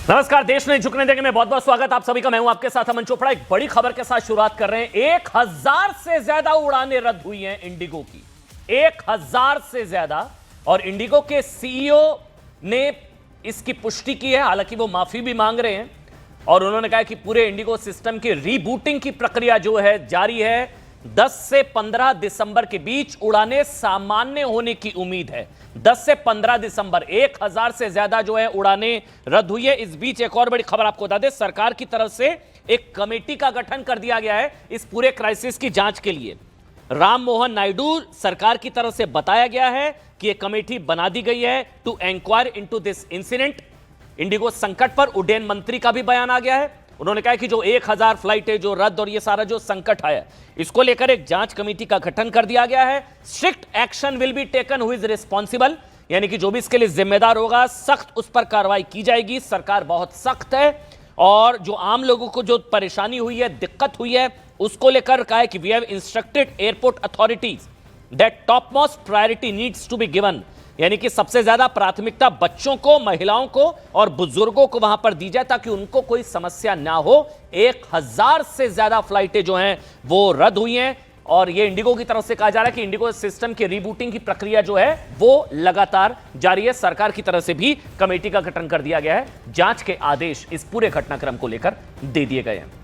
नमस्कार, देश नहीं झुकने देंगे में बहुत बहुत स्वागत आप सभी का। मैं हूं आपके साथ अमन चोपड़ा। एक बड़ी खबर के साथ शुरुआत कर रहे हैं। 1000 से ज्यादा उड़ानें रद्द हुई हैं इंडिगो की, 1000 से ज्यादा। और इंडिगो के सीईओ ने इसकी पुष्टि की है, हालांकि वो माफी भी मांग रहे हैं और उन्होंने कहा कि पूरे इंडिगो सिस्टम की रीबूटिंग की प्रक्रिया जो है जारी है। 10 से 15 दिसंबर के बीच उड़ानें सामान्य होने की उम्मीद है। 10 से 15 दिसंबर 1000 से ज्यादा जो है उड़ानें रद्द हुई है। इस बीच एक और बड़ी खबर आपको बता दें, सरकार की तरफ से एक कमेटी का गठन कर दिया गया है इस पूरे क्राइसिस की जांच के लिए। राम मोहन नायडू सरकार की तरफ से बताया गया है कि एक कमेटी बना दी गई है to inquire into this incident. IndiGo संकट पर उड्डयन मंत्री का भी बयान आ गया है। उन्होंने कहा कि जो 1000 फ्लाइटें जो रद्द और ये सारा जो संकट आया, इसको लेकर एक जांच कमेटी का गठन कर दिया गया है। Strict action will be taken who is responsible, यानी कि जो भी इसके लिए जिम्मेदार होगा सख्त उस पर कार्रवाई की जाएगी। सरकार बहुत सख्त है और जो आम लोगों को जो परेशानी हुई है, दिक्कत हुई है, उसको लेकर कहा है कि we have instructed airport authorities that top most priority needs to be given, यानी कि सबसे ज्यादा प्राथमिकता बच्चों को, महिलाओं को और बुजुर्गों को वहां पर दी जाए ताकि उनको कोई समस्या ना हो। 1000 से ज्यादा फ्लाइटें जो हैं वो रद्द हुई हैं और ये इंडिगो की तरफ से कहा जा रहा है कि इंडिगो सिस्टम की रीबूटिंग की प्रक्रिया जो है वो लगातार जारी है। सरकार की तरफ से भी कमेटी का गठन कर दिया गया है। जांच के आदेश इस पूरे घटनाक्रम को लेकर दे दिए गए हैं।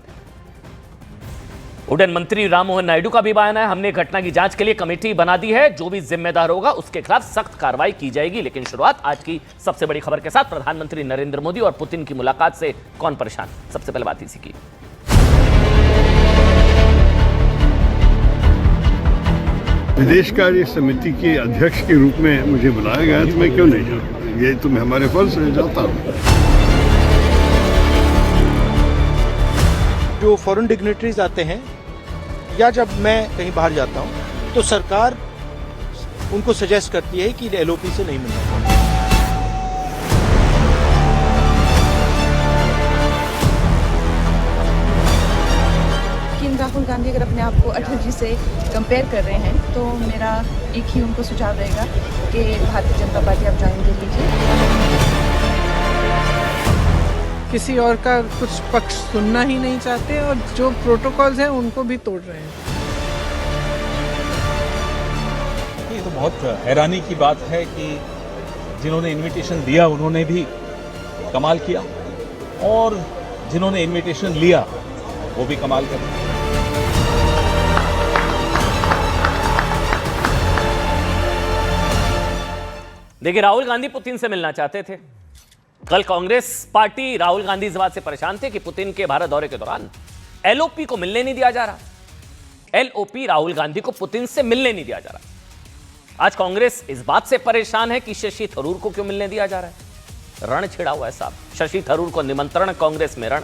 उड्डयन मंत्री राम मोहन नायडू का भी बयान है, हमने घटना की जांच के लिए कमेटी बना दी है, जो भी जिम्मेदार होगा उसके खिलाफ सख्त कार्रवाई की जाएगी। लेकिन शुरुआत आज की सबसे बड़ी खबर के साथ, प्रधानमंत्री नरेंद्र मोदी और पुतिन की मुलाकात से कौन परेशान, सबसे पहले बात इसी की। विदेश कार्य समिति के अध्यक्ष के रूप में मुझे बुलाया गया, तो मैं क्यों नहीं जाऊँ? ये तो हमारे फर्ज से जाता हूँ। जो फॉरेन डिग्नेटरीज आते हैं या जब मैं कहीं बाहर जाता हूं तो सरकार उनको सजेस्ट करती है कि एलओपी से नहीं मिलना। राहुल गांधी अगर अपने आप को अटल जी से कंपेयर कर रहे हैं तो मेरा एक ही उनको सुझाव रहेगा कि भारतीय जनता पार्टी आप ज्वाइन कर लीजिए। किसी और का कुछ पक्ष सुनना ही नहीं चाहते और जो प्रोटोकॉल्स हैं उनको भी तोड़ रहे हैं। ये तो बहुत हैरानी की बात है कि जिन्होंने इनविटेशन दिया उन्होंने भी कमाल किया और जिन्होंने इनविटेशन लिया वो भी कमाल कर रहे हैं। देखिए, राहुल गांधी पुतिन से मिलना चाहते थे। कल कांग्रेस पार्टी राहुल गांधी इस बात से परेशान थे कि पुतिन के भारत दौरे के दौरान एलओपी को मिलने नहीं दिया जा रहा। एलओपी राहुल गांधी को पुतिन से मिलने नहीं दिया जा रहा। आज कांग्रेस इस बात से परेशान है कि शशि थरूर को क्यों मिलने दिया जा रहा है। रण छिड़ा हुआ है साहब। शशि थरूर को निमंत्रण, कांग्रेस में रण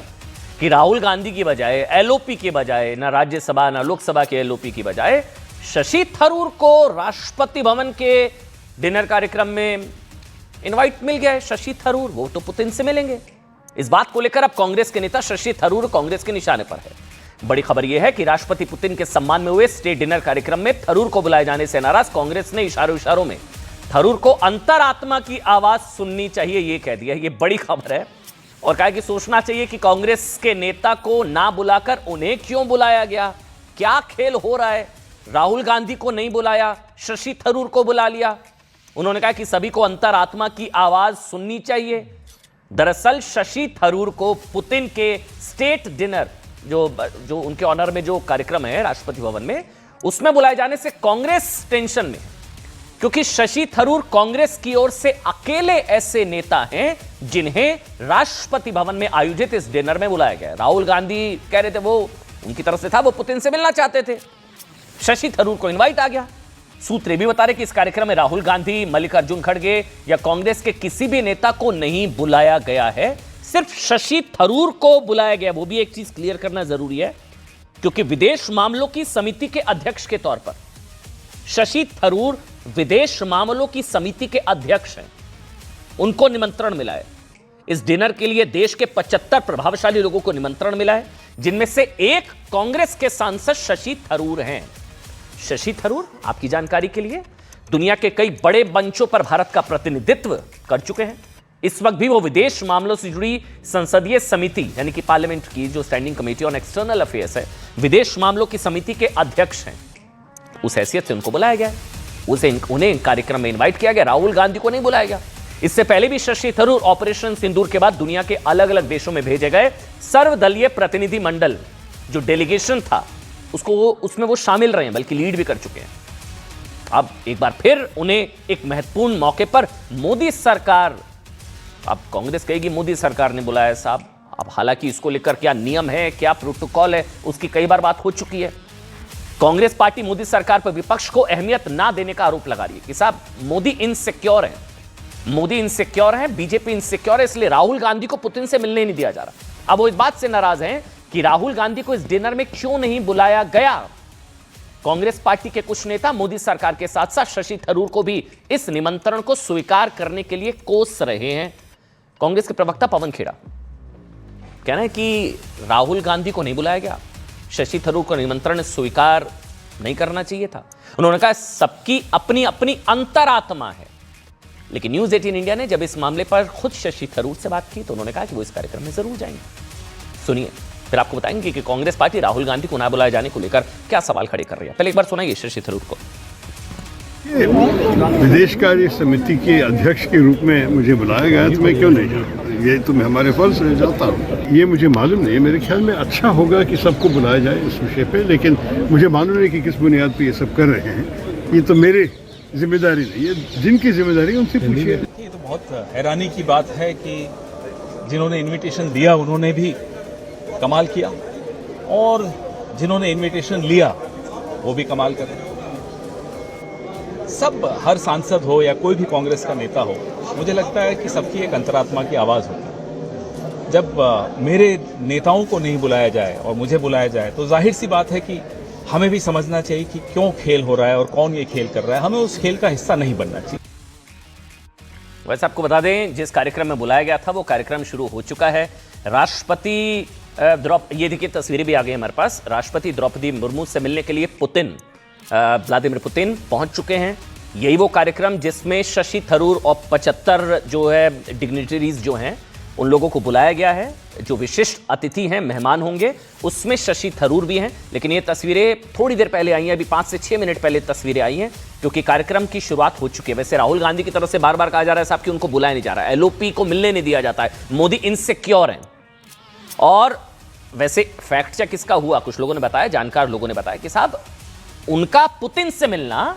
कि राहुल गांधी की बजाय, एलओपी के बजाय, ना राज्यसभा ना लोकसभा के एलओपी की बजाय शशि थरूर को राष्ट्रपति भवन के डिनर कार्यक्रम में इनवाइट मिल गया है। शशि थरूर वो तो पुतिन से मिलेंगे। इस बात को लेकर अब कांग्रेस के नेता शशि थरूर कांग्रेस के निशाने पर है। बड़ी खबर यह है कि राष्ट्रपति पुतिन के सम्मान में हुए स्टेट डिनर कार्यक्रम में थरूर को बुलाए जाने से नाराज कांग्रेस ने इशारों में थरूर को अंतरात्मा की आवाज सुननी चाहिए ये कह दिया। ये बड़ी खबर है और कहा कि सोचना चाहिए कि कांग्रेस के नेता को ना बुलाकर उन्हें क्यों बुलाया गया, क्या खेल हो रहा है। राहुल गांधी को नहीं बुलाया, शशि थरूर को बुला लिया। उन्होंने कहा कि सभी को अंतरात्मा की आवाज सुननी चाहिए। दरअसल शशि थरूर को पुतिन के स्टेट डिनर जो उनके ऑनर में जो कार्यक्रम है राष्ट्रपति भवन में, उसमें बुलाए जाने से कांग्रेस टेंशन में, क्योंकि शशि थरूर कांग्रेस की ओर से अकेले ऐसे नेता हैं जिन्हें राष्ट्रपति भवन में आयोजित इस डिनर में बुलाया गया। राहुल गांधी कह रहे थे वो उनकी तरफ से था, वो पुतिन से मिलना चाहते थे। शशि थरूर को इनवाइट आ गया। सूत्र भी बता रहे कि इस कार्यक्रम में राहुल गांधी, मल्लिकार्जुन खड़गे या कांग्रेस के किसी भी नेता को नहीं बुलाया गया है, सिर्फ शशि थरूर को बुलाया गया। वो भी एक चीज क्लियर करना जरूरी है, क्योंकि विदेश मामलों की समिति के अध्यक्ष के तौर पर शशि थरूर विदेश मामलों की समिति के अध्यक्ष हैं। उनको निमंत्रण मिला है इस डिनर के लिए। देश के 75 प्रभावशाली लोगों को निमंत्रण मिला है, जिनमें से एक कांग्रेस के सांसद शशि थरूर हैं। शशि थरूर आपकी जानकारी के लिए दुनिया के कई बड़े मंचों पर भारत का प्रतिनिधित्व कर चुके हैं। इस वक्त भी वो विदेश मामलों से जुड़ी संसदीय समिति यानी कि पार्लियामेंट की जो standing committee on external affairs है, विदेश मामलों की समिति के अध्यक्ष हैं। उस हैसियत से उनको बुलाया गया, उन्हें कार्यक्रम में इनवाइट किया गया, राहुल गांधी को नहीं बुलाया गया। इससे पहले भी शशि थरूर ऑपरेशन सिंदूर के बाद दुनिया के अलग अलग देशों में भेजे गए सर्वदलीय प्रतिनिधि मंडल जो डेलीगेशन था उसमें वो शामिल रहे हैं, बल्कि लीड भी कर चुके हैं। अब एक बार फिर उन्हें एक महत्वपूर्ण मौके पर मोदी सरकार, अब कांग्रेस कहेगी मोदी सरकार ने बुलाया साहब, अब हालांकि इसको लेकर क्या नियम है, क्या प्रोटोकॉल है, उसकी कई बार बात हो चुकी है। कांग्रेस पार्टी मोदी सरकार पर विपक्ष को अहमियत ना देने का आरोप लगा रही है कि साहब मोदी इनसिक्योर है, मोदी इनसिक्योर है, बीजेपी इनसिक्योर है, इसलिए राहुल गांधी को पुतिन से मिलने नहीं दिया जा रहा। अब वो इस बात से नाराज हैं कि राहुल गांधी को इस डिनर में क्यों नहीं बुलाया गया। कांग्रेस पार्टी के कुछ नेता मोदी सरकार के साथ साथ शशि थरूर को भी इस निमंत्रण को स्वीकार करने के लिए कोस रहे हैं। कांग्रेस के प्रवक्ता पवन खेड़ा कहना है कि राहुल गांधी को नहीं बुलाया गया, शशि थरूर को निमंत्रण स्वीकार नहीं करना चाहिए था। उन्होंने कहा सबकी अपनी अपनी अंतरात्मा है। लेकिन न्यूज 18 इंडिया ने जब इस मामले पर खुद शशि थरूर से बात की तो उन्होंने कहा कि वो इस कार्यक्रम में जरूर जाएंगे। सुनिए, फिर आपको बताएंगे कि कांग्रेस पार्टी राहुल गांधी को ना बुलाए जाने को लेकर क्या सवाल खड़े कर रही है। पहले एक बार सुनाइए शशि थरूर को। विदेश कार्य समिति के अध्यक्ष के रूप में मुझे बुलाया गया तो मैं क्यों नहीं जाऊँ, ये तो मैं हमारे फर्ज से जाता हूँ। ये मुझे मालूम नहीं, मेरे ख्याल में अच्छा होगा कि सबको बुलाया जाए इस विषय पे, लेकिन मुझे मालूम नहीं कि किस बुनियाद पे ये सब कर रहे हैं। ये तो मेरी जिम्मेदारी नहीं है, जिनकी जिम्मेदारी उनसे पूछिए। ये तो बहुत हैरानी की बात है कि जिन्होंने इनविटेशन दिया उन्होंने भी कमाल किया और जिन्होंने इनविटेशन लिया वो भी कमाल कर रहे। सब, हर सांसद हो या कोई भी कांग्रेस का नेता हो, मुझे लगता है कि सबकी एक अंतरात्मा की आवाज़ होती है। जब मेरे नेताओं को नहीं बुलाया जाए और मुझे बुलाया जाए तो जाहिर सी बात है कि हमें भी समझना चाहिए कि क्यों खेल हो रहा है और कौन ये खेल कर रहा है। हमें उस खेल का हिस्सा नहीं बनना चाहिए। वैसे आपको बता दें जिस कार्यक्रम में बुलाया गया था वो कार्यक्रम शुरू हो चुका है। राष्ट्रपति ये देखिए तस्वीरें भी आ गई हमारे पास। राष्ट्रपति द्रौपदी मुर्मू से मिलने के लिए व्लादिमीर पुतिन पहुंच चुके हैं। यही वो कार्यक्रम जिसमें शशि थरूर और 75 जो है डिग्निटरीज जो हैं उन लोगों को बुलाया गया है, जो विशिष्ट अतिथि हैं, मेहमान होंगे, उसमें शशि थरूर भी हैं। लेकिन ये तस्वीरें थोड़ी देर पहले आई हैं, अभी 5 से 6 मिनट पहले तस्वीरें आई हैं, क्योंकि कार्यक्रम की शुरुआत हो चुकी है। वैसे राहुल गांधी की तरफ से बार बार कहा जा रहा है साहब कि उनको बुलाया नहीं जा रहा है, एलओपी को मिलने नहीं दिया जाता है, मोदी इनसिक्योर हैं। और वैसे फैक्ट चेक इसका हुआ, कुछ लोगों ने बताया, जानकार लोगों ने बताया कि साहब उनका पुतिन से मिलना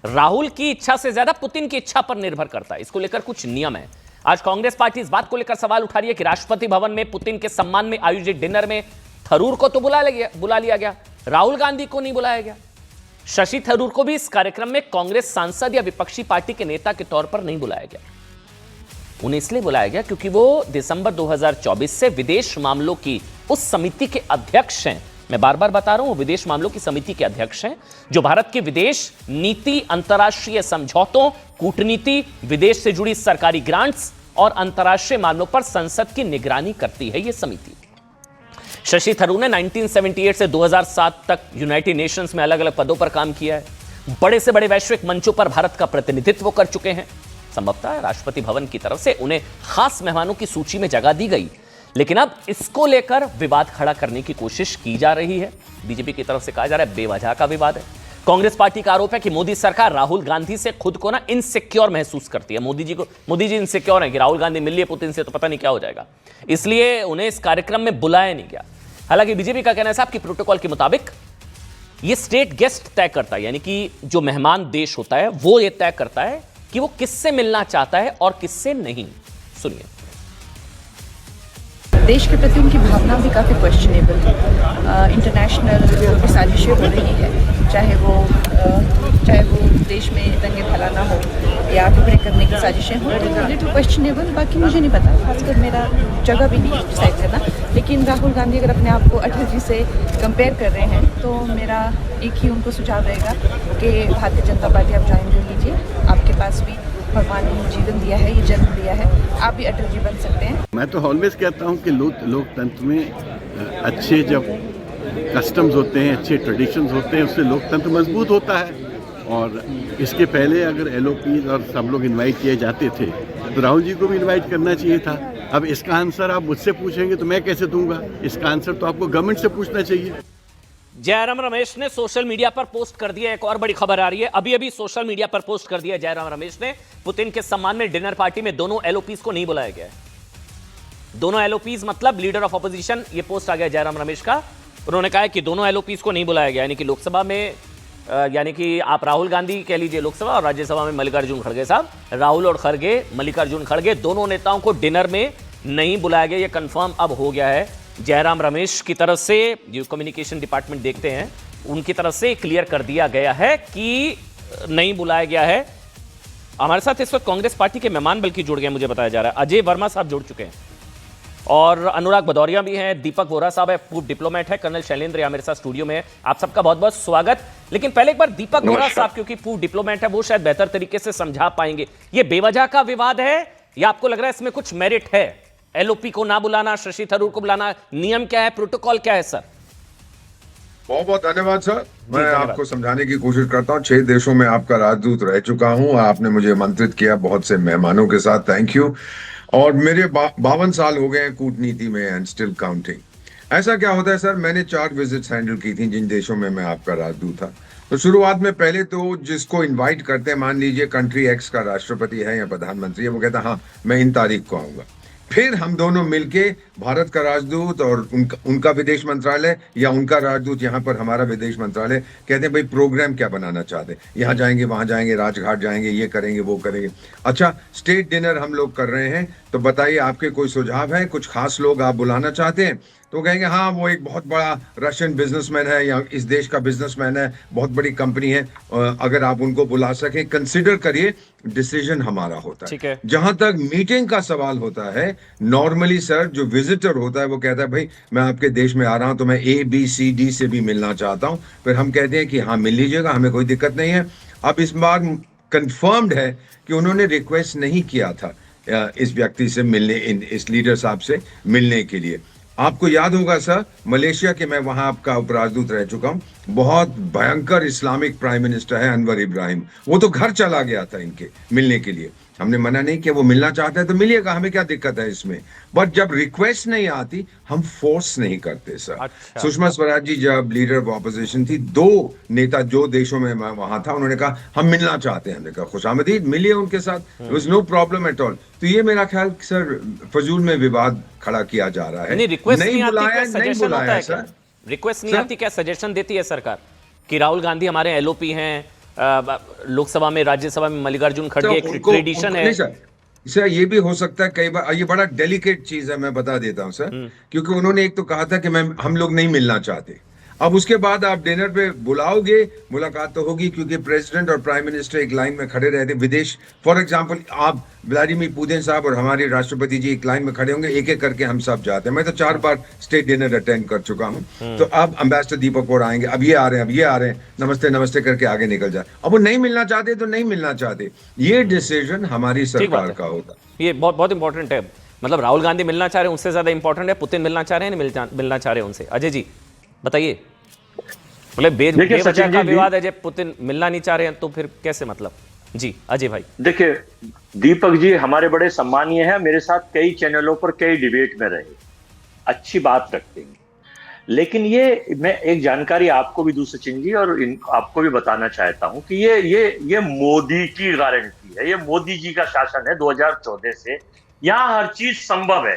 राहुल की इच्छा से ज्यादा पुतिन की इच्छा पर निर्भर करता है। इसको लेकर कुछ नियम है। आज कांग्रेस पार्टी इस बात को लेकर सवाल उठा रही है कि राष्ट्रपति भवन में पुतिन के सम्मान में आयोजित डिनर में थरूर को तो बुला लिया गया, राहुल गांधी को नहीं बुलाया गया। शशि थरूर को भी इस कार्यक्रम में कांग्रेस सांसद या विपक्षी पार्टी के नेता के तौर पर नहीं बुलाया गया। उन्हें इसलिए बुलाया गया क्योंकि वो दिसंबर 2024 से विदेश मामलों की उस समिति के अध्यक्ष हैं। मैं बार बार बता रहा हूं, वो विदेश मामलों की समिति के अध्यक्ष हैं जो भारत के विदेश नीति, अंतर्राष्ट्रीय समझौतों, कूटनीति, विदेश से जुड़ी सरकारी ग्रांट्स और अंतर्राष्ट्रीय मामलों पर संसद की निगरानी करती है ये समिति। शशि थरूर ने 1978 से 2007 तक यूनाइटेड नेशंस में अलग अलग पदों पर काम किया है। बड़े से बड़े वैश्विक मंचों पर भारत का प्रतिनिधित्व कर चुके हैं। संभवतः राष्ट्रपति भवन की तरफ से उन्हें खास मेहमानों की सूची में जगह दी गई, लेकिन अब इसको लेकर विवाद खड़ा करने की कोशिश की जा रही है। बीजेपी की तरफ से कहा जा रहा है बेवजह का विवाद है। कांग्रेस पार्टी का आरोप है कि मोदी सरकार राहुल गांधी से खुद को इनसिक्योर महसूस करती है। मोदी जी इनसिक्योर है कि राहुल गांधी मिल लिए पुतिन से तो पता नहीं क्या हो जाएगा, इसलिए उन्हें इस कार्यक्रम में बुलाया नहीं गया। हालांकि बीजेपी का कहना है साहब कि प्रोटोकॉल के मुताबिक ये स्टेट गेस्ट तय करता है, यानी कि जो मेहमान देश होता है वो ये तय करता है कि वो किससे मिलना चाहता है और किससे नहीं। सुनिए। देश के प्रति उनकी भावना भी काफ़ी क्वेश्चनेबल है। इंटरनेशनल जो साजिशें हो रही है, चाहे वो देश में दंगे फैलाना हो या टुकड़े करने की साजिशें हो, तो लिटिल क्वेश्चनेबल। बाकी मुझे नहीं पता, खासकर मेरा जगह भी नहीं डिसाइड करना। लेकिन राहुल गांधी अगर अपने आप को अटल जी से कंपेयर कर रहे हैं तो मेरा एक ही उनको सुझाव रहेगा कि भारतीय जनता पार्टी आप ज्वाइन कर लीजिए। आपके पास भी भगवान ने जीवन दिया है, ये जन्म दिया है, आप भी अटल जी बन सकते हैं। मैं तो ऑलवेज कहता हूँ कि लोकतंत्र में अच्छे जब कस्टम्स होते हैं, अच्छे ट्रेडिशंस होते हैं, उससे लोकतंत्र मजबूत होता है। और इसके पहले अगर एलओपी और सब लोग इनवाइट किए जाते थे तो राहुल जी को भी इनवाइट करना चाहिए था। अब इसका आंसर आप मुझसे पूछेंगे तो मैं कैसे दूंगा? इसका आंसर तो आपको गवर्नमेंट से पूछना चाहिए। जयराम रमेश ने सोशल मीडिया पर पोस्ट कर दिया, एक और बड़ी खबर आ रही है, अभी अभी सोशल मीडिया पर पोस्ट कर दिया जयराम रमेश ने, पुतिन के सम्मान में डिनर पार्टी में दोनों एलओपीज को नहीं बुलाया गया है। दोनों एलओपीज मतलब लीडर ऑफ ऑपोजिशन, ये पोस्ट आ गया जयराम रमेश का। उन्होंने कहा है कि दोनों एलओपीज को नहीं बुलाया गया, यानी कि लोकसभा में, यानी कि आप राहुल गांधी कह लीजिए लोकसभा और राज्यसभा में मल्लिकार्जुन खड़गे साहब, राहुल और खड़गे, मल्लिकार्जुन खड़गे, दोनों नेताओं को डिनर में नहीं बुलाया गया। ये कंफर्म अब हो गया है जयराम रमेश की तरफ से। जो कम्युनिकेशन डिपार्टमेंट देखते हैं उनकी तरफ से क्लियर कर दिया गया है कि नहीं बुलाया गया है। हमारे साथ इस वक्त कांग्रेस पार्टी के मेहमान बल्कि जुड़ गए, मुझे बताया जा रहा है। अजय वर्मा साहब जुड़ चुके हैं और अनुराग भदौरिया भी हैं, दीपक वोरा साहब है, पूर्व डिप्लोमेट है, कर्नल शैलेंद्र यहाँ मेरे साथ स्टूडियो में है। आप सबका बहुत बहुत स्वागत। लेकिन पहले एक बार दीपक वोरा साहब, क्योंकि पूर्व डिप्लोमेट है, वो शायद बेहतर तरीके से समझा पाएंगे। ये बेवजह का विवाद है या आपको लग रहा है इसमें कुछ मेरिट है? एलओपी को ना बुलाना, शशि थरूर को बुलाना, नियम क्या है, प्रोटोकॉल क्या है सर? बहुत बहुत धन्यवाद सर। मैं आपको समझाने की कोशिश करता हूँ। 6 देशों में आपका राजदूत रह चुका हूँ, आपने मुझे आमंत्रित किया बहुत से मेहमानों के साथ, थैंक यू। और मेरे 52 साल हो गए हैं कूटनीति में एंड स्टिल काउंटिंग। ऐसा क्या होता है सर, मैंने 4 विजिट्स हैंडल की थी जिन देशों में मैं आपका राजदूत था। तो शुरुआत में पहले तो जिसको इनवाइट करते हैं, मान लीजिए कंट्री एक्स का राष्ट्रपति है या प्रधानमंत्री है, वो कहता है हाँ मैं इन तारीख को आऊंगा। फिर हम दोनों मिलके भारत का राजदूत और उनका विदेश मंत्रालय या उनका राजदूत यहाँ पर हमारा विदेश मंत्रालय कहते हैं भाई प्रोग्राम क्या बनाना चाहते हैं, यहाँ जाएंगे वहां जाएंगे, राजघाट जाएंगे, ये करेंगे वो करेंगे। अच्छा स्टेट डिनर हम लोग कर रहे हैं, तो बताइए आपके कोई सुझाव है, कुछ खास लोग आप बुलाना चाहते हैं? तो कहेंगे हाँ वो एक बहुत बड़ा रशियन बिजनेसमैन है या इस देश का बिजनेसमैन है, बहुत बड़ी कंपनी है, अगर आप उनको बुला सके कंसिडर करिए। डिसीजन हमारा होता है। जहां तक मीटिंग का सवाल होता है, नॉर्मली सर जो विजिटर होता है वो कहता है भाई मैं आपके देश में आ रहा हूं तो मैं ABCD से भी मिलना चाहता हूं। फिर हम कहते हैं कि हाँ मिल लीजिएगा, हमें कोई दिक्कत नहीं है। अब इस बार कंफर्म्ड है कि उन्होंने रिक्वेस्ट नहीं किया था इस व्यक्ति से मिलने, इस लीडर साहब से मिलने के लिए। आपको याद होगा सर, मलेशिया के मैं वहां आपका उपराजदूत रह चुका हूं, बहुत भयंकर इस्लामिक प्राइम मिनिस्टर है अनवर इब्राहिम, वो तो घर चला गया था इनके मिलने के लिए। हमने मना नहीं किया, वो मिलना चाहता है तो मिलिएगा, हमें क्या दिक्कत है इसमें। बट जब रिक्वेस्ट नहीं आती हम फोर्स नहीं करते सर। अच्छा। सुषमा स्वराज जी जब लीडर ऑफ ऑपोजिशन थी, 2 नेता जो देशों में मैं वहां था, उन्होंने कहा हम मिलना चाहते हैं। हमने कहा खुशामदीद, मिलिए उनके साथ, was no problem at all. तो ये मेरा ख्याल सर फजूल में विवाद खड़ा किया जा रहा है। रिक्वेस्ट नहीं बुलाया, नहीं बुलाया सर। रिक्वेस्ट नहीं आती, क्या सजेशन देती है सरकार कि राहुल गांधी हमारे एलओपी हैं, लोकसभा में राज्यसभा में मल्लिकार्जुन खड़गे, ट्रेडिशन है सर। ये भी हो सकता है कई बार, ये बड़ा डेलिकेट चीज है, मैं बता देता हूं सर, क्योंकि उन्होंने एक तो कहा था कि हम लोग नहीं मिलना चाहते। अब उसके बाद आप डिनर पे बुलाओगे, मुलाकात तो होगी, क्योंकि प्रेसिडेंट और प्राइम मिनिस्टर एक लाइन में खड़े रहते। विदेश फॉर एग्जांपल आप व्लादिमीर पुतिन साहब और हमारे राष्ट्रपति जी एक लाइन में खड़े होंगे, एक एक करके हम सब जाते हैं। मैं तो 4 बार स्टेट डिनर अटेंड कर चुका हूं। तो अब अम्बेसडर दीपक और आएंगे, अब ये आ रहे हैं, अब ये आ रहे हैं, नमस्ते नमस्ते करके आगे निकल जाए। अब वो नहीं मिलना चाहते तो नहीं मिलना चाहते, ये डिसीजन हमारी सरकार का होता। ये बहुत बहुत इंपॉर्टेंट है। मतलब राहुल गांधी मिलना चाह रहे हैं, उनसे ज्यादा इंपॉर्टेंट है पुतिन मिलना चाह रहे हैं, मिलना चाह रहे हैं उनसे। अजय जी बताइए, मतलब बेवजह का विवाद है, जब पुतिन मिलना नहीं चाह रहे हैं तो फिर कैसे? मतलब जी अजय भाई। देखिए दीपक जी हमारे बड़े सम्मानीय हैं, मेरे साथ कई चैनलों पर कई डिबेट में रहे, अच्छी बात रखते हैं। लेकिन ये मैं एक जानकारी आपको भी दूं सचिन जी और आपको भी बताना चाहता हूं कि ये मोदी की गारंटी है, ये मोदी जी का शासन है 2014 से। यहाँ हर चीज संभव है,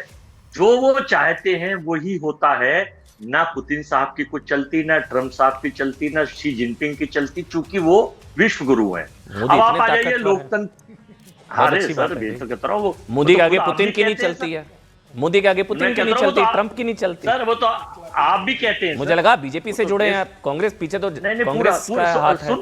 जो वो चाहते हैं वही होता है। ना पुतिन साहब की कुछ चलती, ना ट्रंप साहब की चलती, ना शी जिनपिंग की चलती, चूंकि वो विश्व गुरु हैं। अब आप आ जाइए लोकतंत्र। अरे सर कहता रहा हूँ, मोदी के आगे पुतिन की नहीं चलती है, मोदी के आगे पुतिन की नहीं चलती, ट्रंप की नहीं चलती। सर वो तो आप भी कहते हैं। मुझे लगा बीजेपी से जुड़े हैं, कांग्रेस पीछे तो कांग्रेस का हाथ है।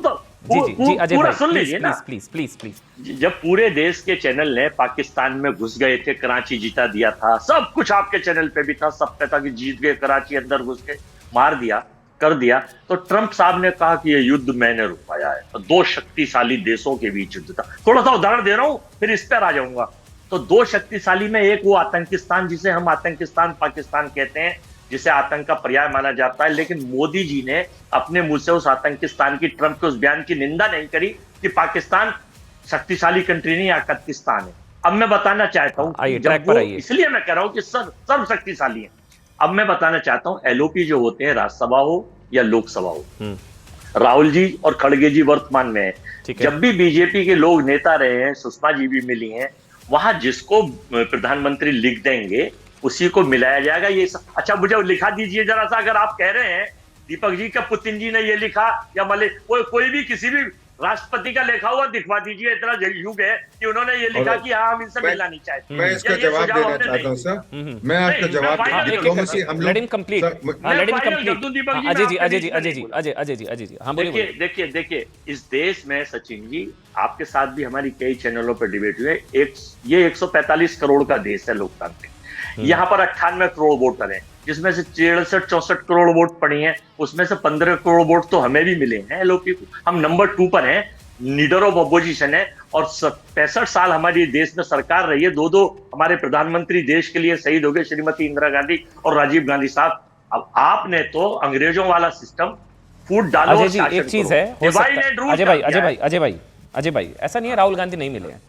जी अजय भाई सुन लीजिए ना, प्लीज। जब पूरे देश के चैनल ने पाकिस्तान में घुस गए थे, कराची जीता दिया था, सब कुछ आपके चैनल पे भी था, सब पे था कि जीत गए कराची, अंदर घुस के मार दिया, कर दिया। तो ट्रंप साहब ने कहा कि ये युद्ध मैंने रुकवाया है। तो 2 शक्तिशाली देशों के बीच युद्ध था। थोड़ा सा उदाहरण दे रहा हूं, फिर इस पर आ जाऊंगा। तो 2 शक्तिशाली में एक वो आतंकिस्तान, जिसे हम आतंकिस्तान पाकिस्तान कहते हैं, जिसे आतंक का पर्याय माना जाता है। लेकिन मोदी जी ने अपने मुंह से उस आतंकिस्तान की, ट्रंप के उस बयान की निंदा नहीं करी कि पाकिस्तान शक्तिशाली कंट्री नहीं, आतंकिस्तान है। अब मैं बताना चाहता हूं, आइए, जब ट्रैक पर वो- आइए। इसलिए मैं कह रहा हूं कि सर्वशक्तिशाली है। अब मैं बताना चाहता हूं, एलओपी जो होते हैं, राज्यसभा हो या लोकसभा हो, राहुल जी और खड़गे जी वर्तमान में है। ठीक है। जब भी बीजेपी के लोग नेता रहे हैं, सुषमा जी भी मिली हैं, वहां जिसको प्रधानमंत्री लिख देंगे उसी को मिलाया जाएगा। अच्छा, मुझे लिखा दीजिए जरा सा, अगर आप कह रहे हैं दीपक जी का पुतिन जी ने ये लिखा या कोई भी किसी भी राष्ट्रपति का लिखा हुआ दिखवा दीजिए। इतना युग है कि उन्होंने ये लिखा कि हाँ, हम इनसे मिलना नहीं चाहते। मैं इसका ये जवाब सुझाव देना हमने चाहता हूँ नहीं- सर। मैं आपका नहीं, जवाब मैं देना फाइनल डिप्लोमेसी हम लोग let him complete, sir, let him final कर दूं दीपक जी, कंप्लीट। अजय जी, मैं अजय जी, आपके अजय बीच जी, में अजय जी, हाँ बोलिए। देखिए, इस देश में सचिन जी, आपके साथ भी हमारी कई चैनलों पर डिबेट हुई है। ये 145 करोड़ का देश है लोकतांत्रिक। यहाँ पर 98 करोड़ वोटर हैं, जिसमें से 63-64 करोड़ वोट पड़ी हैं। उसमें से 15 करोड़ वोट तो हमें भी मिले हैं एलओपी को। हम नंबर 2 पर हैं, लीडर ऑफ अपोजिशन है, और 65 साल हमारी देश में सरकार रही है। दो हमारे प्रधानमंत्री देश के लिए शहीद हो गए, श्रीमती इंदिरा गांधी और राजीव गांधी साहब। अब आपने तो अंग्रेजों वाला सिस्टम फूट डालो अजय और जी, शासन एक चीज करो। है, हो सकता Divide है and rule अजय कर भाई, दिया है। अजय भाई, ऐसा नहीं है राहुल गांधी नहीं मिले हैं।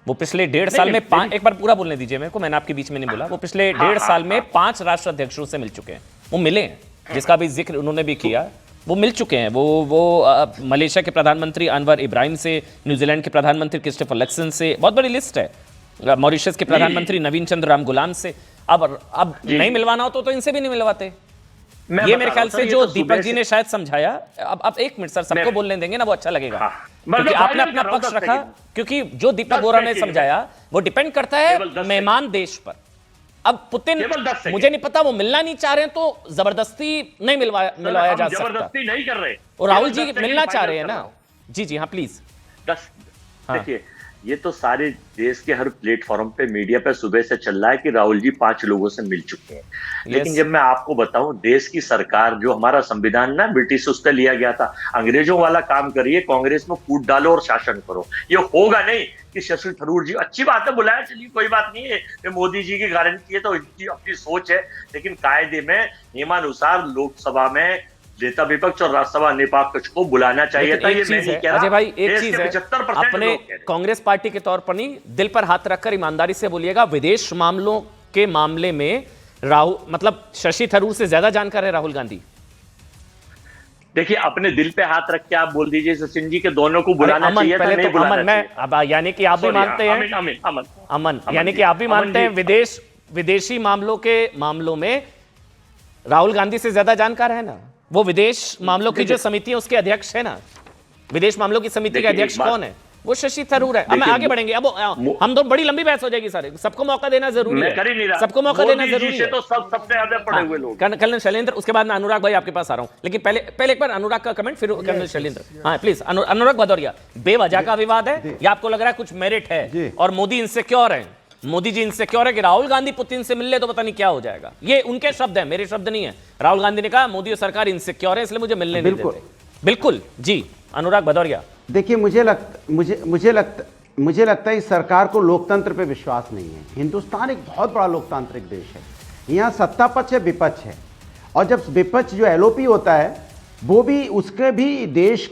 वो पिछले 1.5 साल में नहीं। एक बार पूरा बोलने दीजिए मेरे को, मैंने आपके बीच में नहीं बोला। वो पिछले 1.5 साल में 5 राष्ट्र अध्यक्षों से मिल चुके हैं। वो मिले हैं, जिसका भी जिक्र उन्होंने भी किया, वो मिल चुके हैं। वो मलेशिया के प्रधानमंत्री अनवर इब्राहिम से, न्यूजीलैंड के प्रधानमंत्री क्रिस्टोफर लक्सन से, बहुत बड़ी लिस्ट है। मॉरिशस के प्रधानमंत्री नवीन चंद्र राम गुलाम से। अब नहीं मिलवाना हो तो इनसे भी नहीं मिलवाते। ये मेरे ख्याल से जो दीपक जी ने शायद समझाया। अब एक मिनट सर, सबको बोलने देंगे ना, वो अच्छा लगेगा। क्योंकि आपने अपना पक्ष रखा, क्योंकि जो दीपक बोरा ने समझाया वो डिपेंड करता है मेहमान देश पर। अब पुतिन, मुझे नहीं पता वो मिलना नहीं चाह रहे हैं तो जबरदस्ती नहीं मिलवाया जा सकता। जबरदस्ती नहीं कर रहे, और राहुल जी मिलना चाह रहे हैं ना। जी हाँ प्लीज। देखिए, ये तो सारे देश के हर प्लेटफॉर्म पे, मीडिया पे सुबह से चल रहा है कि राहुल जी 5 लोगों से मिल चुके हैं। लेकिन जब मैं आपको बताऊं, देश की सरकार, जो हमारा संविधान ना ब्रिटिश उस पर लिया गया था, अंग्रेजों वाला काम करिए, कांग्रेस में फूट डालो और शासन करो। ये होगा नहीं कि शशि थरूर जी, अच्छी बात है बुलाया, चलिए कोई बात नहीं है, ये मोदी जी की गारंटी है तो इनकी अपनी सोच है। लेकिन कायदे में नियमानुसार लोकसभा में नेता विपक्ष और राज्यसभा निपक्ष को बुलाना चाहिए था। ये मैं नहीं कह रहा। अजय भाई, एक देश चीज के है, 75% अपने लोग कह रहे हैं। कांग्रेस पार्टी के तौर पर नहीं, दिल पर हाथ रखकर ईमानदारी से बोलिएगा, विदेश मामलों के मामले में राहुल, मतलब शशि थरूर से ज्यादा जानकार है राहुल गांधी। देखिए, अपने दिल पे हाथ रख के आप बोल दीजिए सचिन जी के दोनों को बुलाना चाहिए था, नहीं बुलाना अमन, मैं अब यानी कि आप भी मानते हैं, अमन यानी कि आप भी मानते हैं विदेशी मामलों में राहुल गांधी से ज्यादा जानकार है ना। वो विदेश मामलों की जो समिति है उसके अध्यक्ष है ना। विदेश मामलों की समिति के अध्यक्ष कौन है? वो शशि थरूर है। अब आगे बढ़ेंगे, अब हम तो बड़ी लंबी बहस हो जाएगी सारे, सबको मौका देना जरूरी है, सबको मौका देना जरूरी है। तो सबसे ज्यादा पड़े हुए लोग। कर्नल शैलेंद्र, उसके बाद मैं अनुराग भाई आपके पास आ रहा हूं, लेकिन पहले एक बार अनुराग का कमेंट, फिर कर्नल शैलेंद्र। हाँ प्लीज, अनुराग भदौरिया, बेवजह का विवाद है या आपको लग रहा है कुछ मेरिट है? और मोदी इनसिक्योर है, मोदी जी इनसिक्योर है कि राहुल गांधी पुतिन से मिल ले तो पता नहीं क्या हो जाएगा। ये उनके शब्द हैं, मेरे शब्द नहीं है। राहुल गांधी ने कहा मोदी और सरकार इनसिक्योर है, इसलिए मुझे मिलने नहीं देते। बिल्कुल जी, अनुराग भदौरिया। देखिए, मुझे लगता है इस सरकार को लोकतंत्र पे विश्वास नहीं है। हिंदुस्तान एक बहुत बड़ा लोकतांत्रिक देश है। यहाँ सत्ता पक्ष है, विपक्ष है, और जब विपक्ष जो एलओपी होता है वो भी, उसका भी देश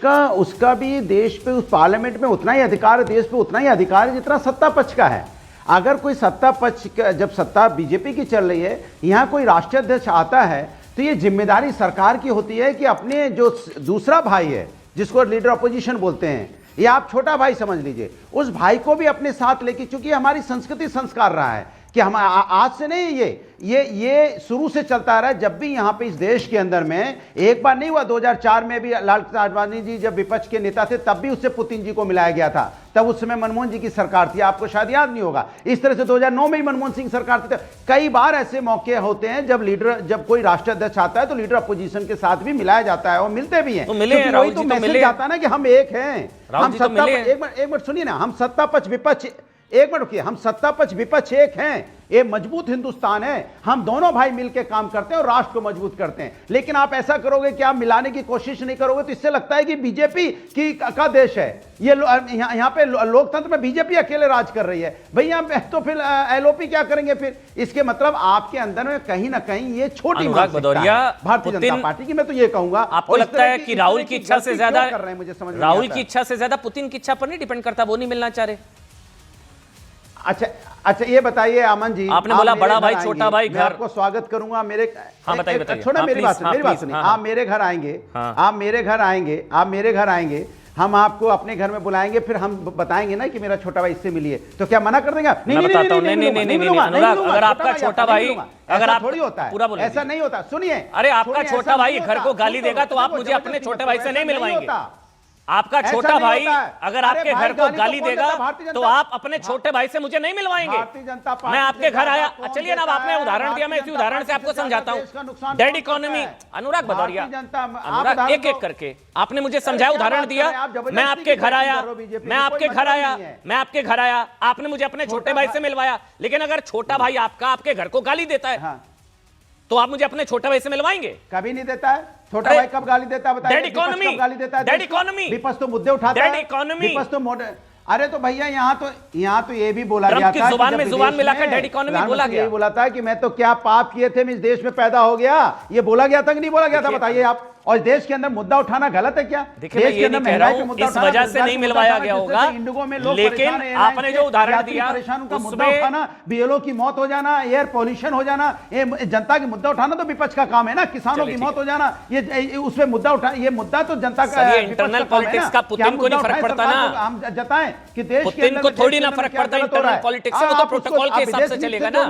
पे, उस पार्लियामेंट में उतना ही अधिकार है, देश पे उतना ही अधिकार है जितना सत्ता पक्ष का है। अगर कोई सत्ता पक्ष का, जब सत्ता बीजेपी की चल रही है, यहाँ कोई राष्ट्रीय अध्यक्ष आता है तो ये जिम्मेदारी सरकार की होती है कि अपने जो दूसरा भाई है, जिसको लीडर अपोजिशन बोलते हैं, या आप छोटा भाई समझ लीजिए, उस भाई को भी अपने साथ लेके, चूंकि हमारी संस्कृति संस्कार रहा है कि हम आज से नहीं, ये शुरू से चलता रहा है। जब भी यहाँ पे इस देश के अंदर में, एक बार नहीं हुआ, 2004 में भी लाल कृष्ण आडवाणी जी जब विपक्ष के नेता थे, तब भी उससे पुतिन जी को मिलाया गया था। तब उस समय मनमोहन जी की सरकार थी, आपको शायद याद नहीं होगा। इस तरह से 2009 में ही मनमोहन सिंह सरकार थी। कई बार ऐसे मौके होते हैं जब कोई राष्ट्रीय अध्यक्ष आता है तो लीडर अपोजिशन के साथ भी मिलाया जाता है, और मिलते भी हैं। तो मिले हैं, राहुल जी तो मैसेज जाता है ना कि हम एक हैं, हम सत्ता, एक मिनट सुनिए ना, हम सत्ता पक्ष विपक्ष, एक मिनट रुकिए, हम सत्ता पक्ष विपक्ष एक हैं। ये मजबूत हिंदुस्तान है, हम दोनों भाई मिलकर काम करते हैं और राष्ट्र को मजबूत करते हैं। लेकिन आप ऐसा करोगे कि आप मिलाने की कोशिश नहीं करोगे तो इससे लगता है कि बीजेपी का देश है। ये यहाँ पे लोकतंत्र में बीजेपी अकेले राज कर रही है। भैया तो फिर एलओपी क्या करेंगे फिर? इसके मतलब आपके अंदर में कहीं ना कहीं ये छोटी मानसिकता है भारतीय जनता पार्टी की। मैं तो ये कहूंगा, आपको लगता है कि राहुल की इच्छा से ज्यादा, मुझे समझ राहुल की इच्छा से ज्यादा पुतिन की इच्छा पर नहीं डिपेंड करता, वो नहीं मिलना चाह रहे? अच्छा ये बताइए अमन जी, आपने बोला आप बड़ा मेरे भाई, घर छोटा आएंगे, भाई, मैं घर। आपको स्वागत करूंगा मेरे। हाँ, बताइए। छोड़ा हाँ, मेरी प्लीज, बात हाँ, सुनिए। हाँ, आप मेरे घर आएंगे, हाँ। आप मेरे घर आएंगे, हम आपको अपने घर में बुलाएंगे, फिर हम बताएंगे ना कि मेरा छोटा भाई इससे मिलिए, तो क्या मना कर देंगे? मैं बताता हूं, नहीं, अनुराग, अगर आपका छोटा भाई, अगर आप थोड़ी होता है, पूरा बोलिए। ऐसा नहीं होता। सुनिए, अरे आपका छोटा भाई घर को गाली देगा तो आप मुझे अपने छोटे भाई से नहीं मिलवाएंगे। आपका छोटा भाई अगर आपके घर को गाली देगा तो आप अपने छोटे भाई से मुझे नहीं मिलवाएंगे। मैं आपके घर आया, चलिए ना, अब आपने उदाहरण दिया, मैं इसी उदाहरण से आपको समझाता हूं। डेड इकोनॉमी, अनुराग भदौरिया, अनुराग एक एक करके आपने मुझे समझाया, उदाहरण दिया। मैं आपके घर आया, आपने मुझे अपने छोटे भाई से मिलवाया, लेकिन अगर छोटा भाई आपका आपके घर को गाली देता है तो आप मुझे अपने छोटे भाई से मिलवाएंगे? कभी नहीं देता है। छोटा भाई कब गाली देता है बताइए? डेड इकोनॉमी, गाली देता है, डेड इकोनॉमी, विपक्ष तो मुद्दे उठाता है, डेड इकोनॉमी, विपक्ष तो अरे तो भैया यहाँ तो ये भी बोला गया था, जुबान में जुबान मिलाकर डेड इकोनॉमी बोला गया। यही बोला था कि मैं तो क्या पाप किए थे, मैं इस देश में पैदा हो गया, ये बोला गया था कि नहीं बोला गया था? बताइए आप। और देश के अंदर मुद्दा उठाना गलत है क्या? देखिए, मैं ये नहीं कह रहा हूं इस वजह से नहीं मिलवाया गया होगा, लेकिन आपने जो उदाहरण दिया उसमें बीएलओ की मौत हो जाना, एयर पॉल्यूशन हो जाना, ये जनता की मुद्दा उठाना तो विपक्ष का काम है ना। किसानों की मौत हो जाना, ये उसमें मुद्दा उठा, ये मुद्दा तो जनता का, इंटरनल पॉलिटिक्स का पुतिन को नहीं फर्क पड़ता ना। हम जताएं कि देश पुतिन को थोड़ी ना फर्क पड़ता इंटरनल पॉलिटिक्स से, वो तो प्रोटोकॉल के हिसाब से चलेगा ना,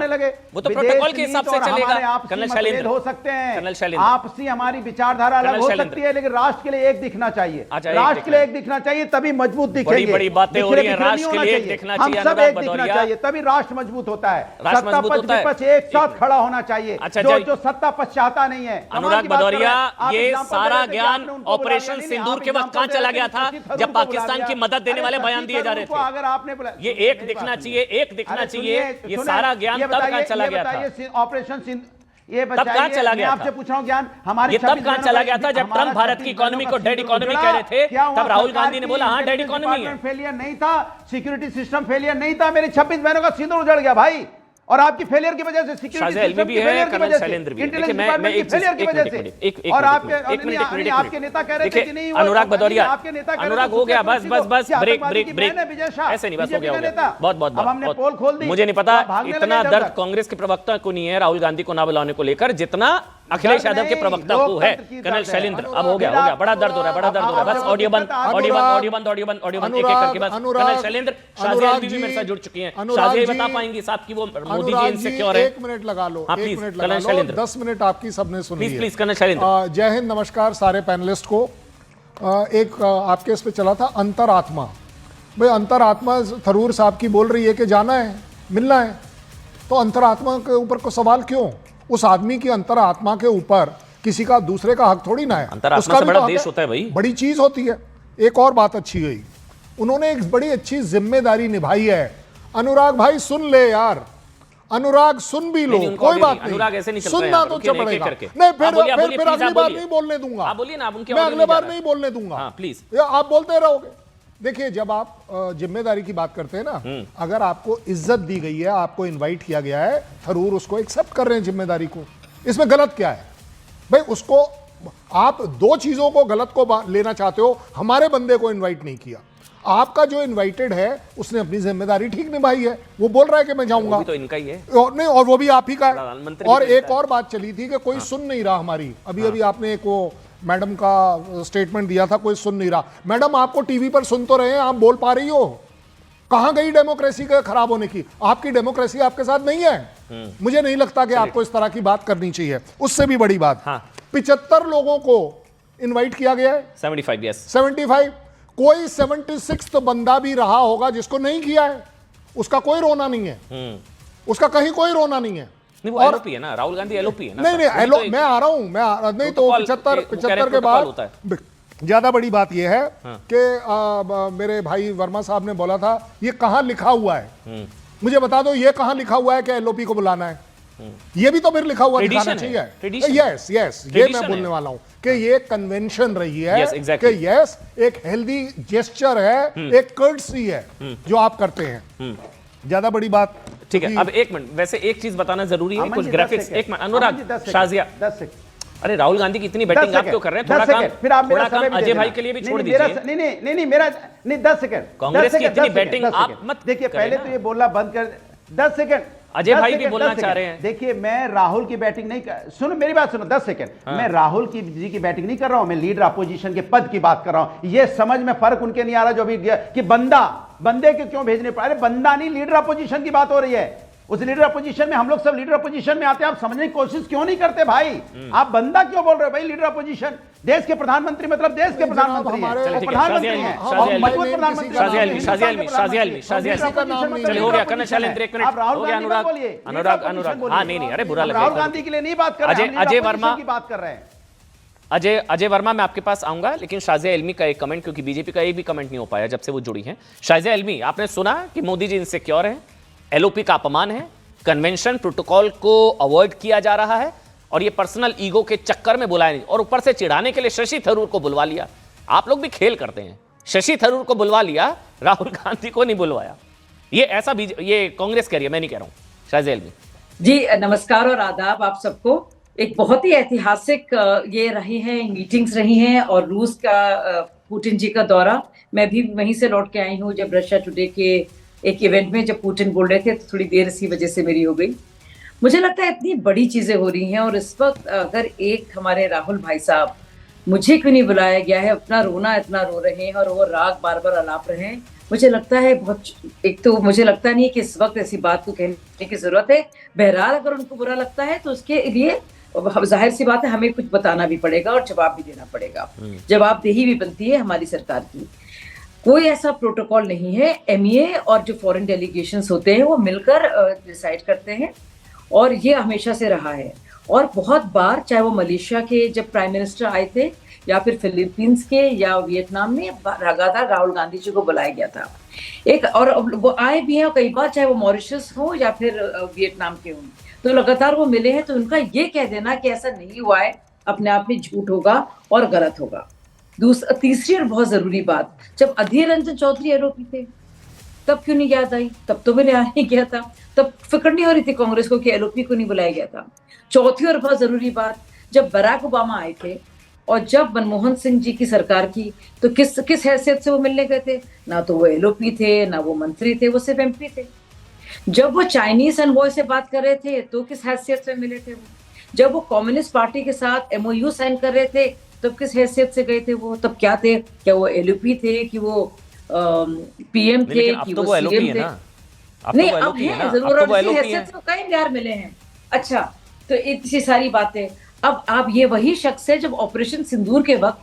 वो तो प्रोटोकॉल के हिसाब से चलेगा। कर्नल शैलेंद्र हो सकते हैं, कर्नल शैलेंद्र, आपसी हमारी विचारधारा अलग हो सकती है, लेकिन राष्ट्र के लिए एक दिखना चाहिए। राष्ट्र के लिए एक दिखना चाहिए, तभी मजबूत दिखेंगे। बड़ी बड़ी बातें हो रही हैं, राष्ट्र के लिए एक दिखना चाहिए, हम सब एक दिखना चाहिए, तभी राष्ट्र मजबूत होता है। सत्ता पक्ष विपक्ष एक साथ खड़ा होना चाहिए। जो सत्ता पक्ष चाहता नहीं है। अनुराग भदौरिया, ये सारा ज्ञान ऑपरेशन सिंदूर के वक्त कहां चला गया था, जब पाकिस्तान की मदद देने वाले बयान दिए जा रहे थे? अगर आपने ये एक दिखना चाहिए, एक दिखना चाहिए, ये सारा ज्ञान तब कहां चला गया था? ऑपरेशन ये तब कहां चला गया था? आपसे पूछ रहा हूं ज्ञान, हमारे ये तब कहां चला गया था? जब ट्रंप भारत की इकोनॉमी को डेड इकोनॉमी कह रहे थे, तब राहुल गांधी ने बोला हाँ डेड इकोनॉमी है। फेलियर नहीं था, सिक्योरिटी सिस्टम फेलियर नहीं था, मेरी 26 बहनों का सिंदूर उजड़ गया भाई, और आपकी फेलियर की वजह से, सिक्योरिटी सिस्टम की फेलियर की वजह से, इंटेलिजेंस डिपार्टमेंट की फेलियर की वजह से, और आपके नेता कह रहे थे कि नहीं, अनुराग भदौरिया, आपके नेता अनुराग हो गया, बस ब्रेक, ऐसे नहीं, बस हो गया, बहुत मुझे नहीं पता इतना दर्द कांग्रेस के प्रवक्ता को नहीं है राहुल गांधी को ना बुलाने को लेकर, जितना अखिलेश यादव के प्रवक्ता को है। कर्नल शैलेंद्र, अब हो गया, बड़ा दर्द हो रहा है, बस ऑडियो बंद, एक एक करके बस। कर्नल शैलेंद्र, शाजिया भी मेरे साथ जुड़ चुकी हैं, शाजिया बता पाएंगी साहब की वो मोदी जी इनसिक्योर है। 1 मिनट लगा लो, 1 मिनट कर्नल शैलेंद्र, 10 मिनट आपकी सबने सुनी है। Please colonel Shailendra. जय हिंद, नमस्कार सारे पैनलिस्ट को। एक आपके इस पे चला था अंतरात्मा, भाई अंतरात्मा थरूर साहब की बोल रही है कि जाना है, मिलना है, तो अंतरात्मा के ऊपर को सवाल क्यों? उस आदमी की अंतरात्मा के ऊपर किसी का दूसरे का हक थोड़ी ना है, उसका भी बड़ा देश होता है भाई, बड़ी चीज होती है। एक और बात अच्छी गई, उन्होंने एक बड़ी अच्छी जिम्मेदारी निभाई है। अनुराग भाई सुन ले यार, अनुराग सुन भी लो, कोई बात नहीं, अनुराग ऐसे नहीं सुनना तो चलेगा नहीं, फिर अगली बार नहीं बोलने दूंगा, बोलिए ना, मैं अगली बार नहीं बोलने दूंगा, प्लीज आप बोलते रहोगे। देखिए, जब आप जिम्मेदारी की बात करते हैं ना, अगर आपको इज्जत दी गई है, आपको इनवाइट किया गया है, थरूर उसको एक्सेप्ट कर रहे हैं जिम्मेदारी को, इसमें गलत क्या है भाई? उसको आप दो चीजों को गलत को लेना चाहते हो, हमारे बंदे को इनवाइट नहीं किया, आपका जो इनवाइटेड है उसने अपनी जिम्मेदारी ठीक निभाई है, वो बोल रहा है कि मैं जाऊंगा, तो इनका ही है नहीं, और वो भी आप ही का है। और एक और बात चली थी कि कोई सुन नहीं रहा हमारी, अभी आपने एक वो मैडम का स्टेटमेंट दिया था, कोई सुन नहीं रहा। मैडम, आपको टीवी पर सुन तो रहे हैं, आप बोल पा रही हो? कहां गई डेमोक्रेसी के खराब होने की? आपकी डेमोक्रेसी आपके साथ नहीं है। मुझे नहीं लगता कि आपको इस तरह की बात करनी चाहिए। उससे भी बड़ी बात, 75 लोगों को इनवाइट किया गया है, 75, यस 75, कोई 76 तो बंदा भी रहा होगा जिसको नहीं किया है, उसका कोई रोना नहीं है, उसका कहीं कोई रोना नहीं है। नहीं, वो एलओपी है ना, राहुल गांधी एलओपी है ना। नहीं, मैं आ रहा हूं, नहीं तो 75 के बाद ज्यादा बड़ी बात यह है कि मेरे भाई वर्मा साहब ने बोला था ये कहां लिखा हुआ है, मुझे बता दो ये कहां लिखा हुआ है कि एलओपी को बुलाना है? ये भी तो फिर लिखा हुआ दिखाना चाहिए। यस, ये मैं बोलने वाला हूं कि ये कन्वेंशन रही है कि यस, एक हेल्दी जेस्चर है, एक कर्टसी है जो आप करते हैं। ज्यादा बड़ी बात, ठीक है। अब 1 मिनट, वैसे एक चीज बताना जरूरी है, कुछ ग्राफिक्स। 1 मिनट अनुराग, शाजिया अरे राहुल गांधी की इतनी बैटिंग आप क्यों कर रहे हैं? थोड़ा काम, फिर आप मेरा थोड़ा काम समय भी अजय दे भाई देना। के लिए भी नहीं, छोड़ नहीं, दीजिए। नहीं मेरा नहीं 10 सेकंड कांग्रेस की इतनी बैटिंग आप मत देखिए, करें पहले ना। तो ये बोलना बंद कर। 10 सेकंड अजय भाई भी बोलना चाह रहे हैं। देखिए, मैं राहुल की बैटिंग नहीं कर, सुनो मेरी बात सुनो 10 सेकंड। मैं राहुल की जी की बैटिंग नहीं कर रहा हूं, मैं लीडर अपोजिशन के पद की बात कर रहा हूं। ये समझ में फर्क उनके नहीं आ रहा जो भी कि बंदे के क्यों भेजने पड़े। अरे बंदा नहीं, लीडर अपोजिशन की बात हो रही है। उस लीडर अपोजिशन में हम लोग सब लीडर अपोजिशन में आते हैं। आप समझने की कोशिश क्यों नहीं करते भाई? आप बंदा क्यों बोल रहे हो भाई? लीडर अपोजिशन, देश के प्रधानमंत्री मतलब देश के प्रधानमंत्री हैं, प्रधानमंत्री हैं, चलिए हो गया कर्ण शैलेंद्र, एक मिनट हो गया। अनुराग हाँ नहीं अरे बुरा लगा। राहुल गांधी के लिए नहीं बात कर रहे हैं, अजय वर्मा की बात कर रहे हैं। अजय वर्मा मैं आपके पास आऊंगा, लेकिन शाजिया इल्मी का एक कमेंट, क्योंकि बीजेपी का एक भी कमेंट नहीं हो पाया जब से वो जुड़ी हैं। शाजिया इल्मी, आपने सुना कि मोदी जी इनसिक्योर हैं, एलओपी का अपमान है, कन्वेंशन प्रोटोकॉल को अवॉइड किया जा रहा है और ये पर्सनल ईगो के चक्कर में बुलाया नहीं, और ऊपर से चिढ़ाने के लिए शशि थरूर को बुलवा लिया। आप लोग भी खेल करते हैं, शशि थरूर को बुलवा लिया, राहुल गांधी को नहीं बुलवाया। ये ऐसा ये कांग्रेस कह रही है, मैं नहीं कह रहा हूं। शाजिया इल्मी जी, नमस्कार और आदाब आप सबको। एक बहुत ही ऐतिहासिक ये रही है, मीटिंग्स रही हैं, और रूस का पुतिन जी का दौरा, मैं भी वहीं से लौट के आई हूँ जब रशिया टुडे के एक इवेंट में जब पुतिन बोल रहे थे, तो थोड़ी देर इसी वजह से मेरी हो गई। मुझे लगता है इतनी बड़ी चीजें हो रही हैं, और इस वक्त अगर एक हमारे राहुल भाई साहब, मुझे क्यों नहीं बुलाया गया है, अपना रोना इतना रो रहे हैं और वो राग बार बार अलाप रहे हैं, मुझे लगता है बहुत, एक तो मुझे लगता नहीं कि इस वक्त ऐसी बात को कहने की जरूरत है। बहरहाल अगर उनको बुरा लगता है तो उसके लिए जाहिर सी बात है हमें कुछ बताना भी पड़ेगा और जवाब भी देना पड़ेगा। जवाबदेही भी बनती है हमारी सरकार की। कोई ऐसा प्रोटोकॉल नहीं है, एमईए और जो फॉरेन डेलीगेशंस होते हैं वो मिलकर डिसाइड करते हैं, और ये हमेशा से रहा है। और बहुत बार, चाहे वो मलेशिया के जब प्राइम मिनिस्टर आए थे, या फिर फिलीपींस के, या वियतनाम में, लगातार राहुल गांधी जी को बुलाया गया था। एक और वो आए भी हैं कई बार, चाहे वो मॉरिशस हो या फिर वियतनाम के हों, तो लगातार वो मिले हैं। तो उनका ये कह देना कि ऐसा नहीं हुआ है अपने आप में झूठ होगा और गलत होगा। तीसरी और बहुत जरूरी बात, जब अधीर रंजन चौधरी एलओपी थे तब क्यों नहीं याद आई? तब तो मैंने नहीं किया था, तब फिक्र नहीं हो रही थी कांग्रेस को कि एलओपी को नहीं बुलाया गया था। चौथी और बहुत जरूरी बात, जब बराक ओबामा आए थे और जब मनमोहन सिंह जी की सरकार की, तो किस हैसियत से वो मिलने गए थे? ना तो वो एलओपी थे, ना वो मंत्री थे, वो सिर्फ एमपी थे। जब वो चाइनीज एनवॉय से बात कर रहे थे तो किस हैसियत से मिले थे वो? जब वो कम्युनिस्ट पार्टी के साथ एमओयू साइन कर रहे थे तब किस हैसियत से गए थे वो? तब क्या थे? क्या वो एलओपी थे कि वो पीएम थे कि वो सीएम थे? नहीं, अब है जरूर हैसियत से कई बार मिले हैं। अच्छा, तो इतनी सारी बातें। अब आप ये वही शख्स है जब ऑपरेशन सिंदूर के वक्त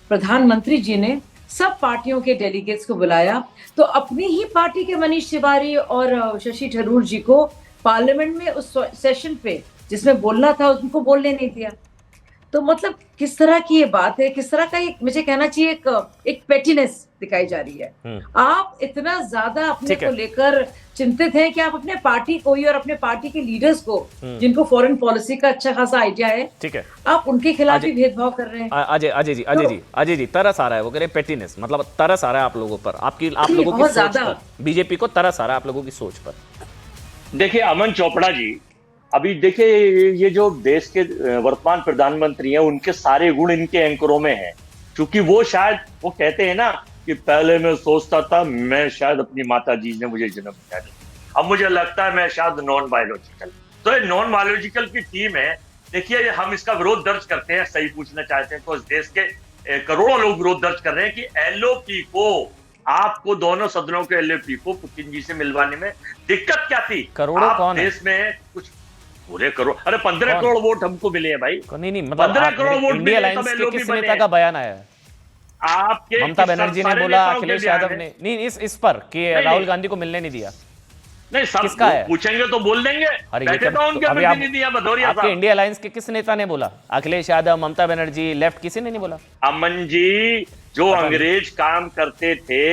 प्रधानमंत्री जी ने सब पार्टियों के डेलीगेट्स को बुलाया, तो अपनी ही पार्टी के मनीष तिवारी और शशि थरूर जी को पार्लियामेंट में उस सेशन पे जिसमें बोलना था उनको बोलने नहीं दिया। तो मतलब किस तरह की ये बात है, किस तरह का ये मुझे कहना चाहिए एक पेटीनेस दिखाई जा रही है। आप इतना ज्यादा अपने को लेकर चिंतित हैं कि आप अपने पार्टी को ही और अपने पार्टी के लीडर्स को, जिनको फॉरेन पॉलिसी का अच्छा खासा आइडिया है, ठीक है, आप उनके खिलाफ भी भेदभाव कर रहे हैं। अजय जी तरस आ रहा है, वो कह रहे पेटीनेस, मतलब तरस आ रहा है आप लोगों पर, आप लोगों की सोच पर, बीजेपी को तरस आ रहा है आप लोगों की सोच पर। देखिए अमन चोपड़ा जी, अभी देखिए ये जो देश के वर्तमान प्रधानमंत्री हैं उनके सारे गुण इनके एंकरों में हैं, क्योंकि वो शायद वो कहते हैं ना कि पहले मैं सोचता था मैं शायद अपनी माता जी ने मुझे जन्म दिया, अब मुझे लगता है मैं शायद नॉन बायोलॉजिकल। तो ये नॉन बायोलॉजिकल की टीम है। देखिए हम इसका विरोध दर्ज करते हैं, सही पूछना चाहते हैं तो इस देश के करोड़ों लोग विरोध दर्ज कर रहे हैं कि एलओपी को, आपको दोनों सदनों के एलओपी को पुतिन जी से मिलवाने में दिक्कत क्या थी? करोड़ों कौन देश में कुछ पूरे करोड़, अरे 15 करोड़ वोट हमको मिले हैं भाई। नहीं मतलब 15 करोड़ वोट इंडिया अलायंस के किस नेता का बयान आया है? आपके ममता बनर्जी ने बोला, अखिलेश यादव ने नहीं, इस पर कि राहुल गांधी को मिलने नहीं दिया। नहीं, सब किसका है? पूछेंगे तो बोल देंगे। आपके इंडिया अलायंस के किस नेता ने बोला? अखिलेश यादव, ममता बनर्जी, लेफ्ट, किसी ने नहीं बोला। अमन जी, जो अंग्रेज काम करते थे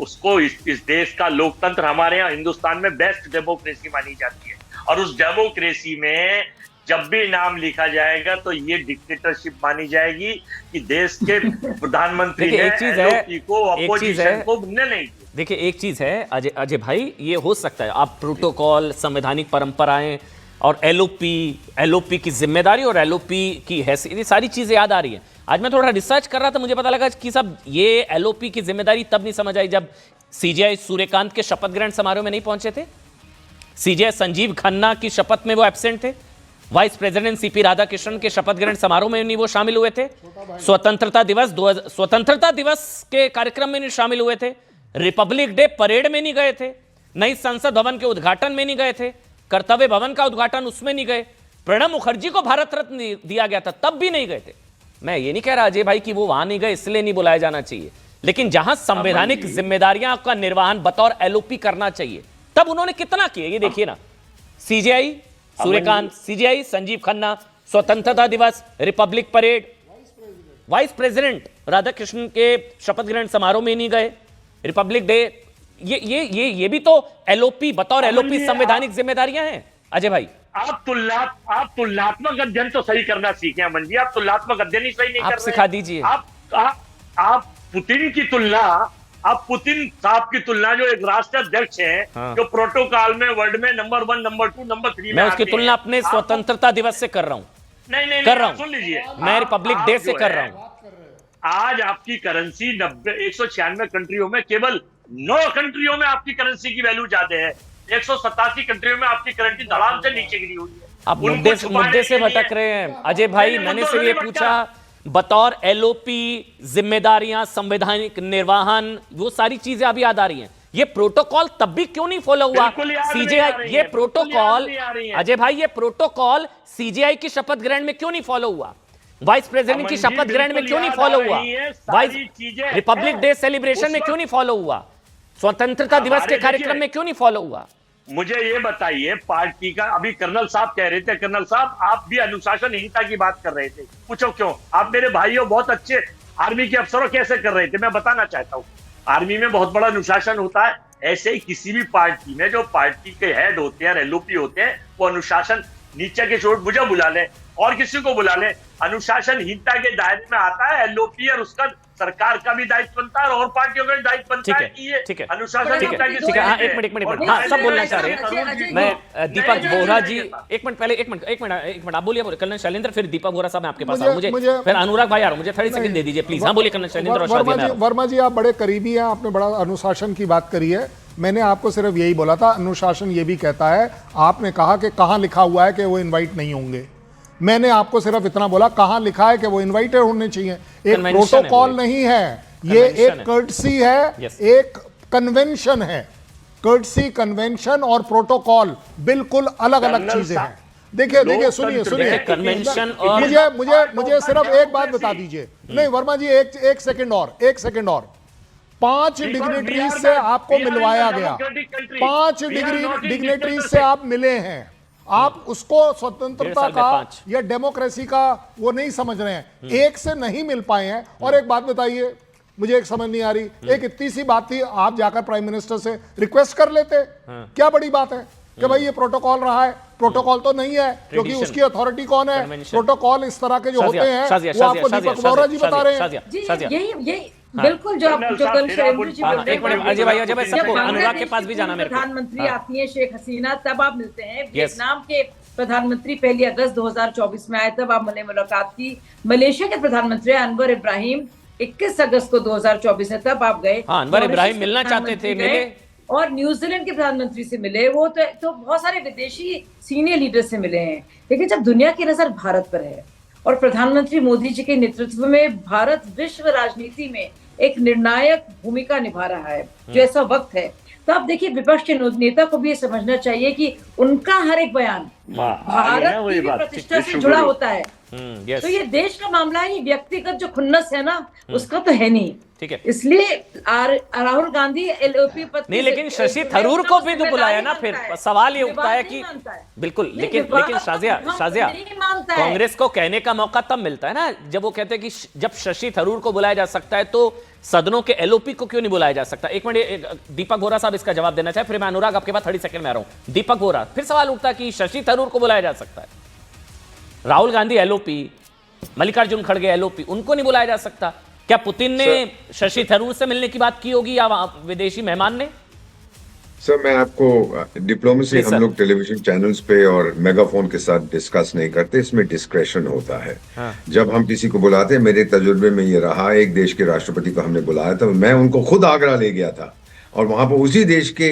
उसको इस देश का लोकतंत्र, हमारे यहाँ हिंदुस्तान में बेस्ट डेमोक्रेसी मानी जाती है, और उस डेमोक्रेसी में जब भी नाम लिखा जाएगा तो ये डिक्टेटरशिप मानी जाएगी कि देश के प्रधानमंत्री ने एलओपी को, अपोजिशन को मिलने नहीं दिया। देखिए एक चीज है अजय भाई, ये हो सकता है आप प्रोटोकॉल, संवैधानिक परंपराएं और एलओपी की जिम्मेदारी और एलओपी की हैसियत, ये सारी चीजें याद आ रही हैं। आज मैं थोड़ा रिसर्च कर रहा था, मुझे पता लगा कि सब ये एलओपी की जिम्मेदारी तब नहीं समझ आई जब सीजेआई सूर्यकांत के शपथ ग्रहण समारोह में नहीं पहुंचे थे। सीजेआई संजीव खन्ना की शपथ में वो एब्सेंट थे। वाइस प्रेसिडेंट सीपी राधाकृष्णन के शपथ ग्रहण समारोह में नहीं वो शामिल हुए थे। स्वतंत्रता दिवस के कार्यक्रम में नहीं शामिल हुए थे। रिपब्लिक डे परेड में नहीं गए थे। नई संसद भवन के उद्घाटन में नहीं गए थे। कर्तव्य भवन का उद्घाटन उसमें नहीं गए। प्रणब मुखर्जी को भारत रत्न दिया गया था, तब भी नहीं गए थे। मैं ये नहीं कह रहा अजय भाई कि वो वहां नहीं गए इसलिए नहीं बुलाया जाना चाहिए, लेकिन जहां संवैधानिक जिम्मेदारियां का निर्वहन बतौर एलओपी करना चाहिए, तब उन्होंने कितना किया ये देखिए ना। सीजेआई सूर्यकांत, सीजेआई संजीव खन्ना, स्वतंत्रता दिवस, Republic parade, vice president Radhakrishnan के शपथ ग्रहण समारोह में नहीं गए, रिपब्लिक डे, ये भी तो एलओपी, बतौर एलओपी संवैधानिक जिम्मेदारियां हैं अजय भाई। आप तुलनात्मक अध्ययन तो सही करना सीखें अमन जी, आप तुलनात्मक अध्ययन ही सही नहीं कर रहे। आप सिखा दीजिए। आप पुतिन की तुलना, आप पुतिन साहब की तुलना जो एक राष्ट्राध्यक्ष हैं, हाँ। जो प्रोटोकॉल में वर्ल्ड में नंबर 1, नंबर 2, नंबर 3 में, मैं उसकी तुलना अपने स्वतंत्रता दिवस से कर रहा हूं। नहीं कर रहा हूं, सुन लीजिए, मैं रिपब्लिक डे से कर रहा हूं। आज आपकी करेंसी 196 कंट्रियों में, केवल 9 कंट्रियों में आपकी करेंसी की वैल्यू ज्यादा है। 187 कंट्रियों में आपकी करेंसी धड़ाम से नीचे गिरी हुई है। आप मुद्दे से भटक रहे हैं अजय भाई। मैंने सिर्फ ये पूछा बतौर एलओपी जिम्मेदारियां, संवैधानिक निर्वहन, वो सारी चीजें अभी याद आ रही हैं। ये प्रोटोकॉल तब भी क्यों नहीं फॉलो हुआ? सीजेआई ये प्रोटोकॉल अजय भाई, ये प्रोटोकॉल सीजेआई की शपथ ग्रहण में क्यों नहीं फॉलो हुआ? वाइस प्रेसिडेंट की शपथ ग्रहण में क्यों नहीं फॉलो हुआ? रिपब्लिक डे सेलिब्रेशन में क्यों नहीं फॉलो हुआ? स्वतंत्रता दिवस के कार्यक्रम में क्यों नहीं फॉलो हुआ? मुझे ये बताइए, पार्टी का अभी कर्नल साहब कह रहे थे, कर्नल साहब आप भी अनुशासनहीनता की बात कर रहे थे, पूछो क्यों? आप मेरे भाइयों बहुत अच्छे आर्मी के अफसरों कैसे कर रहे थे, मैं बताना चाहता हूँ। आर्मी में बहुत बड़ा अनुशासन होता है, ऐसे ही किसी भी पार्टी में जो पार्टी के हेड होते हैं, एलओपी होते हैं, वो अनुशासन नीचे के छोड़, मुझे बुला ले और किसी को बुला ले, अनुशासनहीनता के दायरे में आता है एलओपी, और उसका सरकार का भी दायित्व बनता है और पार्टियों का भी दायित्व बनता है कि ये अनुशासनहीनता की। ठीक है, हाँ, एक मिनट, हाँ, सब बोलना चाह रहे हैं। मैं दीपक बोहरा जी, एक मिनट, आप बोलिए कर्नल शैलेंद्र, फिर दीपक बोहरा साहब मैं आपके पास आऊं, मुझे फिर अनुराग भाई आ रहा हूं, मुझे 30 सेकंड दे दीजिए प्लीज। हाँ बोलिए कर्नल शैलेंद्र और शादी। वर्मा जी आप बड़े करीबी हैं, आपने बड़ा अनुशासन की बात करी है। मैंने आपको सिर्फ यही बोला था, अनुशासन ये भी कहता है, आपने कहा कि कहां लिखा हुआ है कि वो इनवाइट नहीं होंगे। मैंने आपको सिर्फ इतना बोला, कहां लिखा है कि वो इनवाइटेड होने चाहिए। एक प्रोटोकॉल नहीं है, ये एक कर्टसी है, एक कन्वेंशन है। कर्टसी, कन्वेंशन और प्रोटोकॉल बिल्कुल अलग अलग चीजें हैं। देखिए सुनिए कन्वेंशन और मुझे सिर्फ एक बात बता दीजिए। नहीं वर्मा जी, एक सेकंड और 5 डिग्नेटरीज से आपको मिलवाया गया, 5 डिग्नेटरीज से आप मिले हैं। आप उसको स्वतंत्रता का या डेमोक्रेसी का वो नहीं समझ रहे हैं, एक से नहीं मिल पाए हैं। और एक बात बताइए, मुझे एक समझ नहीं आ रही, एक इतनी सी बात थी, आप जाकर प्राइम मिनिस्टर से रिक्वेस्ट कर लेते। क्या बड़ी बात है कि भाई ये प्रोटोकॉल रहा है? प्रोटोकॉल तो नहीं है, क्योंकि उसकी अथॉरिटी कौन है? प्रोटोकॉल इस तरह के जो होते हैं वो आपको दीपक बोहरा जी बता रहे हैं। यही बिल्कुल जो अजय भाई सबको अनुराग के पास भी जाना। प्रधानमंत्री आती है शेख हसीना, तब आप मिलते हैं। वियतनाम के प्रधानमंत्री 1 अगस्त 2024 में आए, तब आपने मुलाकात की। मलेशिया के प्रधानमंत्री अनवर इब्राहिम 21 अगस्त को 2024 में, तब आप गए। अनवर इब्राहिम मिलना चाहते थे, मिले। और न्यूजीलैंड के प्रधानमंत्री से मिले, वो तो बहुत सारे विदेशी सीनियर लीडर से मिले हैं। लेकिन जब दुनिया की नजर भारत पर है और प्रधानमंत्री मोदी जी के नेतृत्व में भारत विश्व राजनीति में एक निर्णायक भूमिका निभा रहा है, जो ऐसा वक्त है, तो आप देखिए विपक्ष के नेता को भी ये समझना चाहिए कि उनका हर एक बयान भारत की प्रतिष्ठा से जुड़ा होता है। तो ये देश का मामला है, ये व्यक्तिगत जो खुन्नस है ना, उसका तो है नहीं। ठीक है, इसलिए राहुल गांधी एलओपी पर नहीं, लेकिन शशि थरूर को भी तो बुलाया ना। फिर सवाल ये उठता है कि बिल्कुल, लेकिन शाजिया कांग्रेस को कहने का मौका तब मिलता है ना जब वो कहते हैं कि जब शशि थरूर को बुलाया जा सकता है तो सदनों के एलओपी को क्यों नहीं बुलाया जा सकता? एक मिनट, दीपक बोहरा साहब इसका जवाब देना चाहे, फिर मैं अनुराग आपके पास 30 सेकंड में आ रहा हूं। दीपक बोहरा, फिर सवाल उठता है कि शशि थरूर को बुलाया जा सकता है, राहुल गांधी एलओपी, मल्लिकार्जुन खड़गे एलओपी, उनको नहीं बुलाया जा सकता? क्या पुतिन ने शशि थरूर से मिलने की बात की होगी या विदेशी मेहमान ने? सर मैं आपको डिप्लोमेसी हम लोग टेलीविजन चैनल्स पे और मेगाफोन के साथ डिस्कस नहीं करते, इसमें डिस्क्रेशन होता है। जब हम किसी को बुलाते हैं, मेरे तजुर्बे में ये रहा, एक देश के राष्ट्रपति को हमने बुलाया था, मैं उनको खुद आगरा ले गया था और वहां पर उसी देश के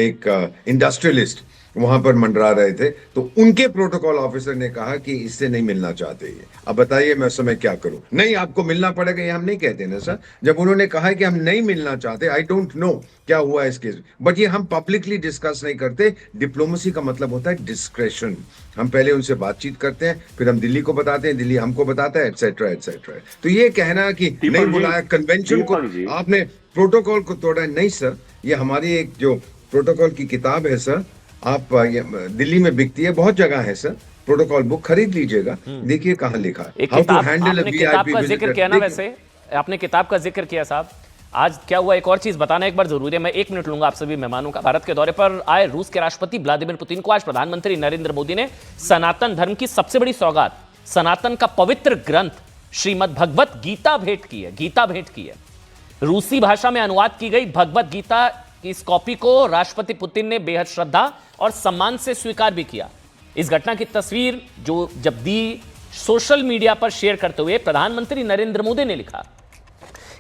एक इंडस्ट्रियलिस्ट वहां पर मंडरा रहे थे, तो उनके प्रोटोकॉल ऑफिसर ने कहा कि इससे नहीं मिलना चाहते ये। अब बताइए मैं उस समय क्या करूं? नहीं, आपको मिलना पड़ेगा ये हम नहीं कहते ना सर। जब उन्होंने कहा कि हम नहीं मिलना चाहते, आई डोंट नो क्या हुआ इस केस, बट ये हम पब्लिकली डिस्कस नहीं करते। डिप्लोमेसी का मतलब होता है डिस्क्रेशन। हम पहले उनसे बातचीत करते हैं, फिर हम दिल्ली को बताते हैं, दिल्ली हमको बताता है, एटसेट्रा एटसेट्रा। तो ये कहना कि नहीं बुलाया, कन्वेंशन को आपने, प्रोटोकॉल को तोड़ा, नहीं सर, ये हमारी एक जो प्रोटोकॉल की किताब है सर, आप दिल्ली में बिकती है, बहुत जगह है सर, प्रोटोकॉल बुक खरीद लीजिएगा, देखिए कहाँ लिखा है। How to handle a VIP visitor. जिक्र किया ना, वैसे आपने किताब का जिक्र किया साहब, आज क्या हुआ एक और चीज बताना एक बार जरूरी है। मैं 1 मिनट लूंगा आप सभी मेहमानों का। भारत के दौरे पर आए रूस के राष्ट्रपति व्लादिमीर पुतिन को आज प्रधानमंत्री नरेंद्र मोदी ने सनातन धर्म की सबसे बड़ी सौगात, सनातन का पवित्र ग्रंथ श्रीमद् भगवत गीता भेंट की है। गीता भेंट की है, रूसी भाषा में अनुवाद की गई भगवत गीता की इस कॉपी को राष्ट्रपति पुतिन ने बेहद श्रद्धा और सम्मान से स्वीकार भी किया। इस घटना की तस्वीर जो जब दी सोशल मीडिया पर शेयर करते हुए प्रधानमंत्री नरेंद्र मोदी ने लिखा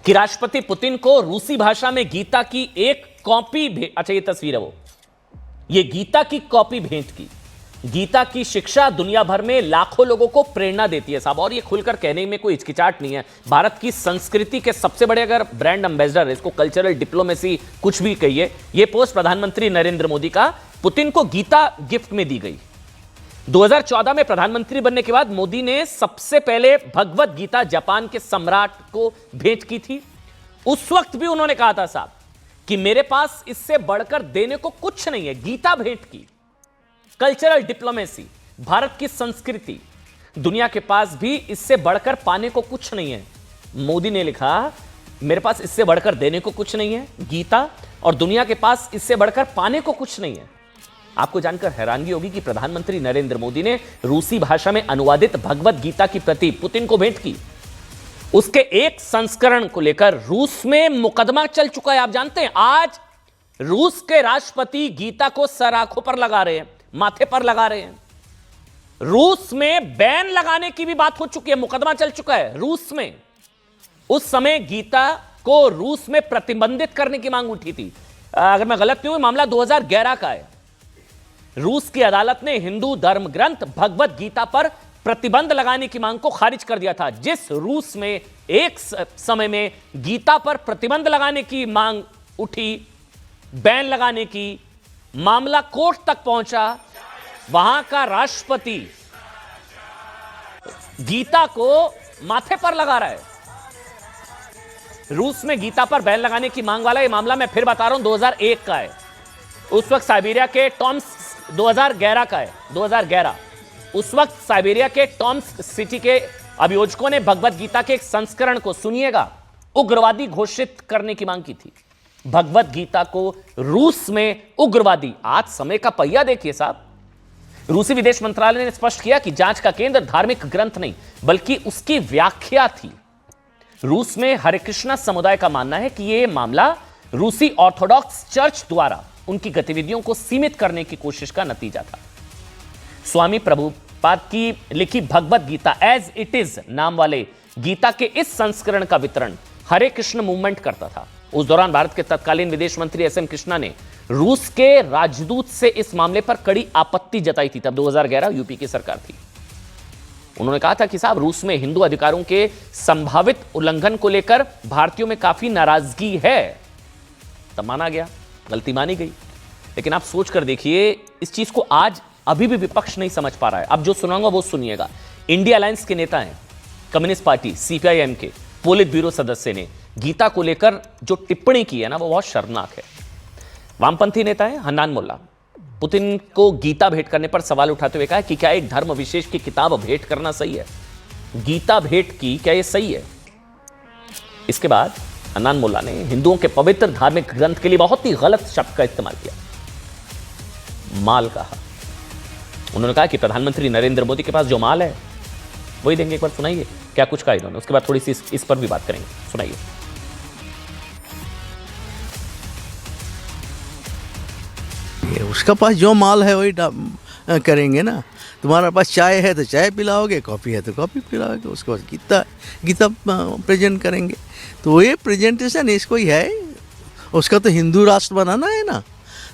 कि राष्ट्रपति पुतिन को रूसी भाषा में गीता की एक कॉपी अच्छा ये तस्वीर है, वो ये गीता की कॉपी भेंट की। गीता की शिक्षा दुनिया भर में लाखों लोगों को प्रेरणा देती है साहब, और ये खुलकर कहने में कोई हिचकिचाहट नहीं है। भारत की संस्कृति के सबसे बड़े अगर ब्रांड एम्बेसडर, इसको कल्चरल डिप्लोमेसी कुछ भी कहिए, ये पोस्ट प्रधानमंत्री नरेंद्र मोदी का पुतिन को गीता गिफ्ट में दी गई। 2014 में प्रधानमंत्री बनने के बाद मोदी ने सबसे पहले भगवत गीता जापान के सम्राट को भेंट की थी। उस वक्त भी उन्होंने कहा था साहब कि मेरे पास इससे बढ़कर देने को कुछ नहीं है। गीता भेंट की, कल्चरल डिप्लोमेसी, भारत की संस्कृति, दुनिया के पास भी इससे बढ़कर पाने को कुछ नहीं है। मोदी ने लिखा मेरे पास इससे बढ़कर देने को कुछ नहीं है गीता, और दुनिया के पास इससे बढ़कर पाने को कुछ नहीं है। आपको जानकर हैरानगी होगी कि प्रधानमंत्री नरेंद्र मोदी ने रूसी भाषा में अनुवादित भगवत गीता की प्रति पुतिन को भेंट की। उसके एक संस्करण को लेकर रूस में मुकदमा चल चुका है। आप जानते हैं आज रूस के राष्ट्रपति गीता को सर आंखों पर लगा रहे हैं, माथे पर लगा रहे हैं। रूस में बैन लगाने की भी बात हो चुकी है, मुकदमा चल चुका है रूस में। उस समय गीता को रूस में प्रतिबंधित करने की मांग उठी थी। अगर मैं गलत नहीं हूं, मामला 2011 का है। रूस की अदालत ने हिंदू धर्म ग्रंथ भगवत गीता पर प्रतिबंध लगाने की मांग को खारिज कर दिया था। जिस रूस में एक समय में गीता पर प्रतिबंध लगाने की मांग उठी, बैन लगाने की, मामला कोर्ट तक पहुंचा, वहां का राष्ट्रपति गीता को माथे पर लगा रहा है। रूस में गीता पर बैन लगाने की मांग वाला यह मामला मैं फिर बता रहा हूं 2001 का है। उस वक्त साइबेरिया के टॉम्स 2011 का है, 2011। उस वक्त साइबेरिया के टॉम्स सिटी के अभियोजकों ने भगवत गीता के एक संस्करण को, सुनिएगा, उग्रवादी घोषित करने की मांग की थी। भगवत गीता को रूस में उग्रवादी, आज समय का पहिया देखिए साहब। रूसी विदेश मंत्रालय ने स्पष्ट किया कि जांच का केंद्र धार्मिक ग्रंथ नहीं बल्कि उसकी व्याख्या थी। रूस में हरे कृष्णा समुदाय का मानना है कि यह मामला रूसी ऑर्थोडॉक्स चर्च द्वारा उनकी गतिविधियों को सीमित करने की कोशिश का नतीजा था। स्वामी प्रभुपाद की लिखी Bhagavad Gita as it is नाम वाले गीता के इस संस्करण का वितरण हरे कृष्ण मूवमेंट करता था। उस दौरान भारत के तत्कालीन विदेश मंत्री एसएम कृष्णा ने रूस के राजदूत से इस मामले पर कड़ी आपत्ति जताई थी। तब 2011 यूपी की सरकार थी। उन्होंने कहा था कि साहब रूस में हिंदू अधिकारों के संभावित उल्लंघन को लेकर भारतीयों में काफी नाराजगी है। तब माना गया, गलती मानी गई। लेकिन आप सोच कर देखिए, इस चीज को आज अभी भी विपक्ष नहीं समझ पा रहा है। अब जो सुनाऊंगा वो सुनिएगा। इंडिया अलायंस के नेता हैं, कम्युनिस्ट पार्टी सीपीआईएम के पोलित ब्यूरो सदस्य ने गीता को लेकर जो टिप्पणी की है ना, वो बहुत शर्मनाक है। वामपंथी नेता है हन्नान मोल्ला, पुतिन को गीता भेंट करने पर सवाल उठाते हुए कहा कि क्या एक धर्म विशेष की किताब भेंट करना सही है? गीता भेंट की, क्या यह सही है? इसके बाद हन्नान मोल्ला ने हिंदुओं के पवित्र धार्मिक ग्रंथ के लिए बहुत ही गलत शब्द का इस्तेमाल किया, माल कहा। उन्होंने कहा कि प्रधानमंत्री नरेंद्र मोदी के पास जो माल है वही देंगे। एक बार सुनाइए क्या कुछ कहा इन्होंने, उसके बाद थोड़ी सी इस पर भी बात करेंगे। सुनाइए। ये उसका पास जो माल है वही करेंगे ना। तुम्हारे पास चाय है तो चाय पिलाओगे, कॉफ़ी है तो कॉफ़ी पिलाओगे, उसके बाद गीता प्रेजेंट करेंगे। तो ये प्रेजेंटेशन इसको ही है। उसका तो हिंदू राष्ट्र बनाना है ना,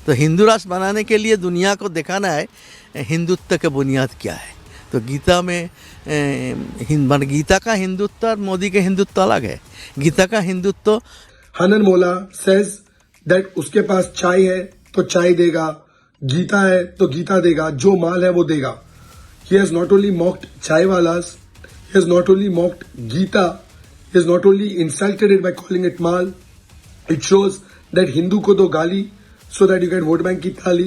तो हिंदू राष्ट्र बनाने के लिए दुनिया को दिखाना है हिंदुत्व की बुनियाद क्या है। तो गीता में गीता का हिंदुत्व और मोदी के हिंदुत्व अलग है। गीता का हिंदुत्व हनन मोला सेज दैट उसके पास चाय है तो चाय देगा, गीता है तो गीता देगा, जो माल है वो देगा। He has not only mocked chaiwalas, he has not only mocked Gita, he has not only insulted it by calling it mal. It shows that Hindu ko do gali so that you get vote bank ki thali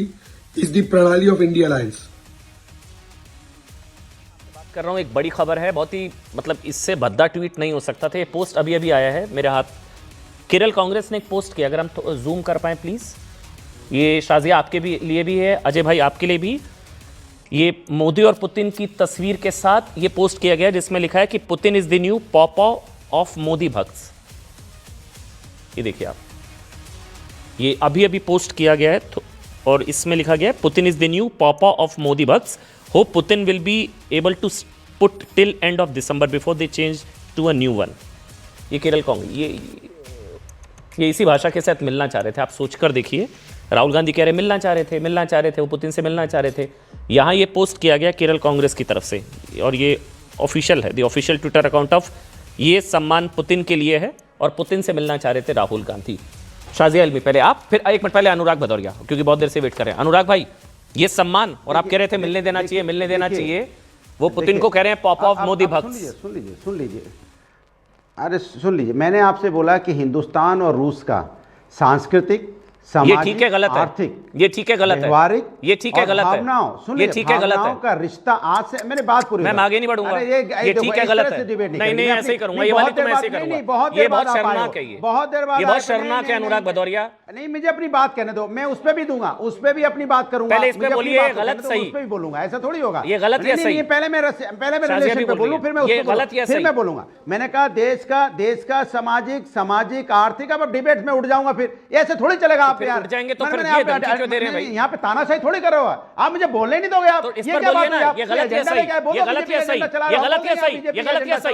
is the pranali of India Alliance. बात कर रहा हूं, एक बड़ी खबर है, बहुत ही मतलब इससे भद्दा ट्वीट नहीं हो सकता था। ये पोस्ट अभी अभी आया है मेरे हाथ। केरल कांग्रेस ने एक पोस्ट किया, अगर हम जूम कर पाए प्लीज। ये शाजिया आपके भी लिए भी है, अजय भाई आपके लिए भी। ये मोदी और पुतिन की तस्वीर के साथ ये पोस्ट किया गया, जिसमें लिखा है कि Putin is the new papa of Modi bhakts. ये देखिए आप, ये अभी अभी पोस्ट किया गया है और इसमें लिखा गया है Putin is the new papa of Modi bhakts, hope Putin will be able to put till end of December before they change to a new one. ये केरल कांग्रेस ये इसी भाषा के साथ मिलना चाह रहे थे। आप सोचकर देखिए, राहुल गांधी कह रहे मिलना चाह रहे थे, वो पुतिन से मिलना चाह रहे थे। यहाँ ये पोस्ट किया गया केरल कांग्रेस की तरफ से, और ये ऑफिशियल है, the official Twitter account of. ये सम्मान पुतिन के लिए है और पुतिन से मिलना चाह रहे थे राहुल गांधी। शाजिया अलमी पहले आप, फिर एक मिनट पहले अनुराग भदौरिया, क्योंकि बहुत देर से वेट कर रहे हैं। अनुराग भाई, ये सम्मान, और आप कह रहे थे मिलने देना चाहिए, वो पुतिन को कह रहे हैं पॉपा ऑफ मोदी भक्त। सुन लीजिए, अरे सुन लीजिए, मैंने आपसे बोला कि हिंदुस्तान और रूस का सांस्कृतिक, ये ठीक है गलत है, आर्थिक, ये ठीक है गलत है, व्यवहारिक, ये ठीक है गलत है, ये ठीक है गलत है का रिश्ता आज से, मैंने बात पूरी, मैं आगे नहीं बढ़ूंगा, ये ठीक है गलत है, नहीं ऐसे ही करूंगा, ये वाली तो मैं ऐसे ही करूंगा, ये बहुत शर्मनाक है, ये बहुत देर बाद, ये बहुत शर्मनाक है। अनुराग भदौरिया, नहीं मुझे अपनी बात कहने दो, मैं उस पे भी दूंगा, उस पे भी अपनी बात करूंगा, पहले इस पे बोलिए गलत सही, उस पे भी बोलूंगा, ऐसा थोड़ी होगा, ये गलत या सही, पहले मैं रिलेशन पे बोलूं, फिर मैं उस पे गलत या सही, फिर मैं बोलूंगा। मैंने कहा देश का सामाजिक आर्थिक, अब डिबेट में उठ जाऊंगा, फिर ऐसे थोड़ी चलेगा। आप यार जाएंगे तो दे रहे हैं भाई, यहाँ पे तानाशाही थोड़ी कर रहे हो आप, मुझे बोलने नहीं दोगे आप। तो इस पर बोलिए ना, ये गलत या सही, ये गलत या सही, ये गलत या सही, ये गलत या सही,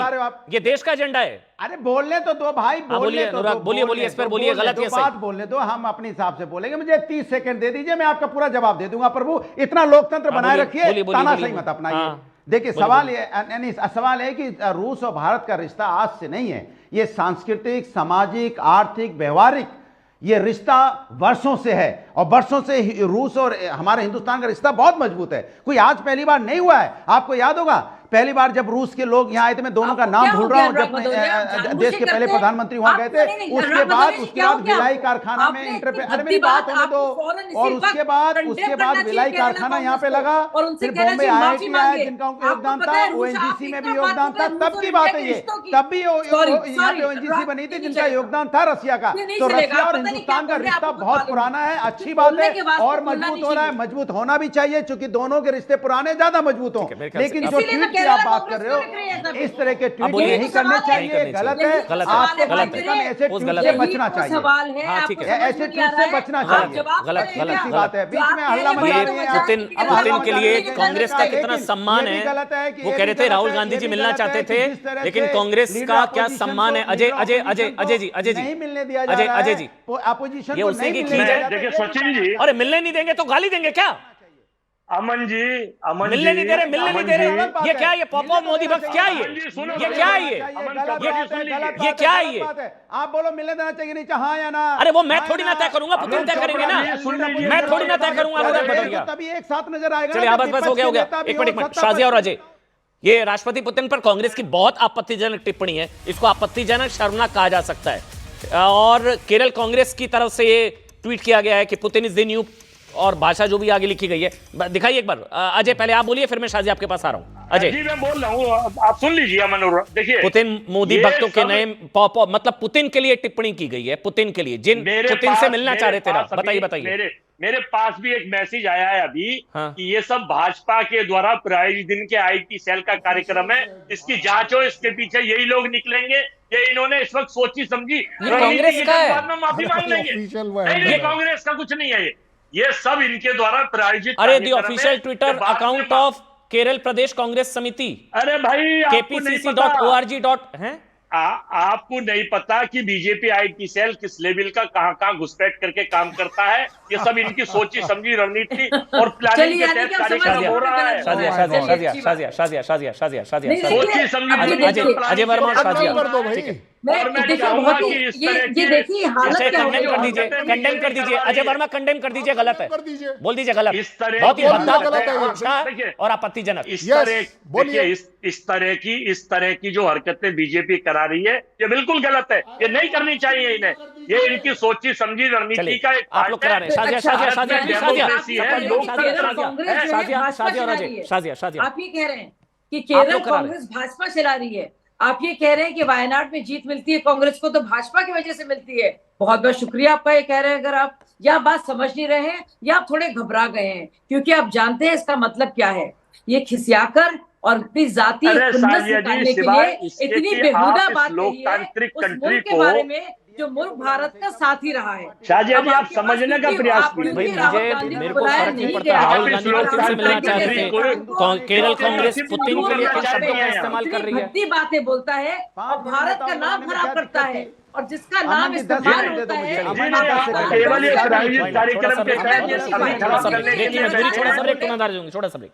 ये देश का एजेंडा है। अरे बोलने तो दो भाई, बोलिए इस पर बोलिए, गलत या सही, बात बोलने दो, हम अपने हिसाब से बोलेंगे। मुझे 30 सेकंड दे दीजिए, मैं आपका पूरा जवाब दे दूंगा। प्रभु, इतना लोकतंत्र बनाए रखिए, तानाशाही मत अपनाइए। देखिए, सवाल है कि रूस और भारत का रिश्ता आज से नहीं है, ये सांस्कृतिक, सामाजिक, आर्थिक, व्यवहारिक, ये रिश्ता वर्षों से है, और वर्षों से रूस और हमारे हिंदुस्तान का रिश्ता बहुत मजबूत है। कोई आज पहली बार नहीं हुआ है। आपको याद होगा पहली बार जब रूस के लोग यहाँ आए थे, मैं दोनों का नाम भूल रहा हूँ, जब देश के पहले प्रधानमंत्री वहां गए थे, उसके बाद भिलाई कारखाना में अरे मेरी बात होने दो, और उसके बाद भिलाई कारखाना यहाँ पे लगा, फिर बॉम्बे IIT आया जिनका योगदान था, ONGC में भी योगदान था, तब की बात है ये, तब भी यहाँ पे ONGC बनी थी जिनका योगदान था रसिया का। तो रसिया और हिंदुस्तान का रिश्ता बहुत पुराना है, अच्छी बात है, और मजबूत हो रहा है, मजबूत होना भी चाहिए, क्योंकि दोनों के रिश्ते पुराने ज्यादा मजबूत हों। लेकिन जो ट्वीट की आप बात कर रहे हो, इस तरह के ट्वीट नहीं करने चाहिए, गलत है। आपको कम से कम ऐसे ट्वीट से बचना चाहिए, ऐसे ट्वीट से बचना चाहिए। गलत बात है, बीच में हल्ला मचा रही है। पुतिन के लिए कांग्रेस का कितना सम्मान है, वो कह रहे थे राहुल गांधी जी मिलना चाहते थे, लेकिन कांग्रेस का क्या सम्मान है। अजय जी नहीं मिलने दिया जा रहा है, अजय जी, अपोजिशन ये उसी की खींच है। देखिए सचिन जी, अरे मिलने नहीं देंगे तो गाली देंगे क्या? अमन जी मिलने नहीं दे रहे, ये क्या, ये पॉपा मोदी भक्त क्या है, ये क्या है, ये क्या है, ये आप बोलो मिलने देना चाहिए नहीं, हाँ या ना? अरे वो मैं थोड़ी ना तय करूंगा, पुतिन तय करेंगे ना, मैं थोड़ी ना तय करूंगा। तभी एक साथ नजर आएगा। चलिए बस हो गया। एक मिनट शाजिया और अजय, ये राष्ट्रपति पुतिन पर कांग्रेस की बहुत आपत्तिजनक टिप्पणी है, इसको आपत्तिजनक, शर्मनाक कहा जा सकता है। और केरल कांग्रेस की तरफ से ये ट्वीट किया गया है कि पुतिन इज द न्यू, और भाषा जो भी आगे लिखी गई है दिखाइए एक बार। अजय पहले आप बोलिए, फिर मैं शाजी आपके पास आ रहा हूं। अजय जी मैं बोल रहा हूं, आप सुन लीजिए। अमन, देखिए पुतिन मोदी भक्तों के नए मतलब पुतिन के लिए टिप्पणी की गई है, पुतिन के लिए, जिन पुतिन से मिलना चाह रहे थे ना, बताइए। मेरे पास भी एक मैसेज आया है अभी कि ये सब भाजपा के द्वारा प्रायोजित दिन के IT सेल का कार्यक्रम है, इसकी जांच हो, इसके पीछे यही लोग निकलेंगे, ये इन्होंने इस वक्त सोची समझी कांग्रेस का है, बाद में माफी मांग लेंगे। नहीं, कांग्रेस का कुछ नहीं है ये। ये सब इनके द्वारा प्रायोजित अरे दी कार्यक्रम है। ऑफिशियल ट्विटर बाद में अकाउंट ऑफ केरल प्रदेश कांग्रेस समिति, अरे भाई आपको नहीं पता। kpcc.org. हैं आपको नहीं पता कि बीजेपी आईटी सेल किस लेवल का कहां घुसपैठ करके काम करता है। ये सब इनकी सोची समझी रणनीति और प्लानिंग के तहत कार्यक्रम हो रहा है। सोची समझी अजय वर्मा, ये देखिए हालत क्या कंडेम कर दीजिए, कंडेम कर दीजिए अजय वर्मा, कंडेम कर दीजिए, गलत है, बोल दीजिए गलत, इस तरह बहुत ही गलत भद्दा है और आपत्तिजनक। इस तरह की जो हरकतें बीजेपी करा रही है ये बिल्कुल गलत है, ये नहीं करनी चाहिए इन्हें। ये इनकी सोची समझी रणनीति का एक आप लोग करा रहे हैं। शाजिया आप ये कह रहे हैं कि केरल कांग्रेस भाजपा चला रही है, आप ये कह रहे हैं कि वायनाड में जीत मिलती है कांग्रेस को तो भाजपा की वजह से मिलती है। बहुत बहुत शुक्रिया आपका। ये कह रहे हैं अगर आप या बात समझ नहीं रहे हैं या आप थोड़े घबरा गए हैं, क्योंकि आप जानते हैं इसका मतलब क्या है। ये खिसियाकर और अपनी जाति खुन्नस निकालने के लिए इतनी बेहुदा बात कही है उस मुल्क के बारे में जो मुल्क भारत का साथ ही रहा है। शाजिया जी आप समझने का प्रयास कीजिए। मेरे को फर्क नहीं पड़ता राहुल गांधी पुतिन से मिलना चाहते थे, केरल कांग्रेस पुतिन के लिए किन शब्दों का इस्तेमाल कर रही है, भद्दी बातें बोलता है और भारत का नाम खराब करता है और जिसका नाम इस्तेमाल होता है केवल ये प्रायोजित कार्यक्रम के तहत छोटा सा ब्रेक,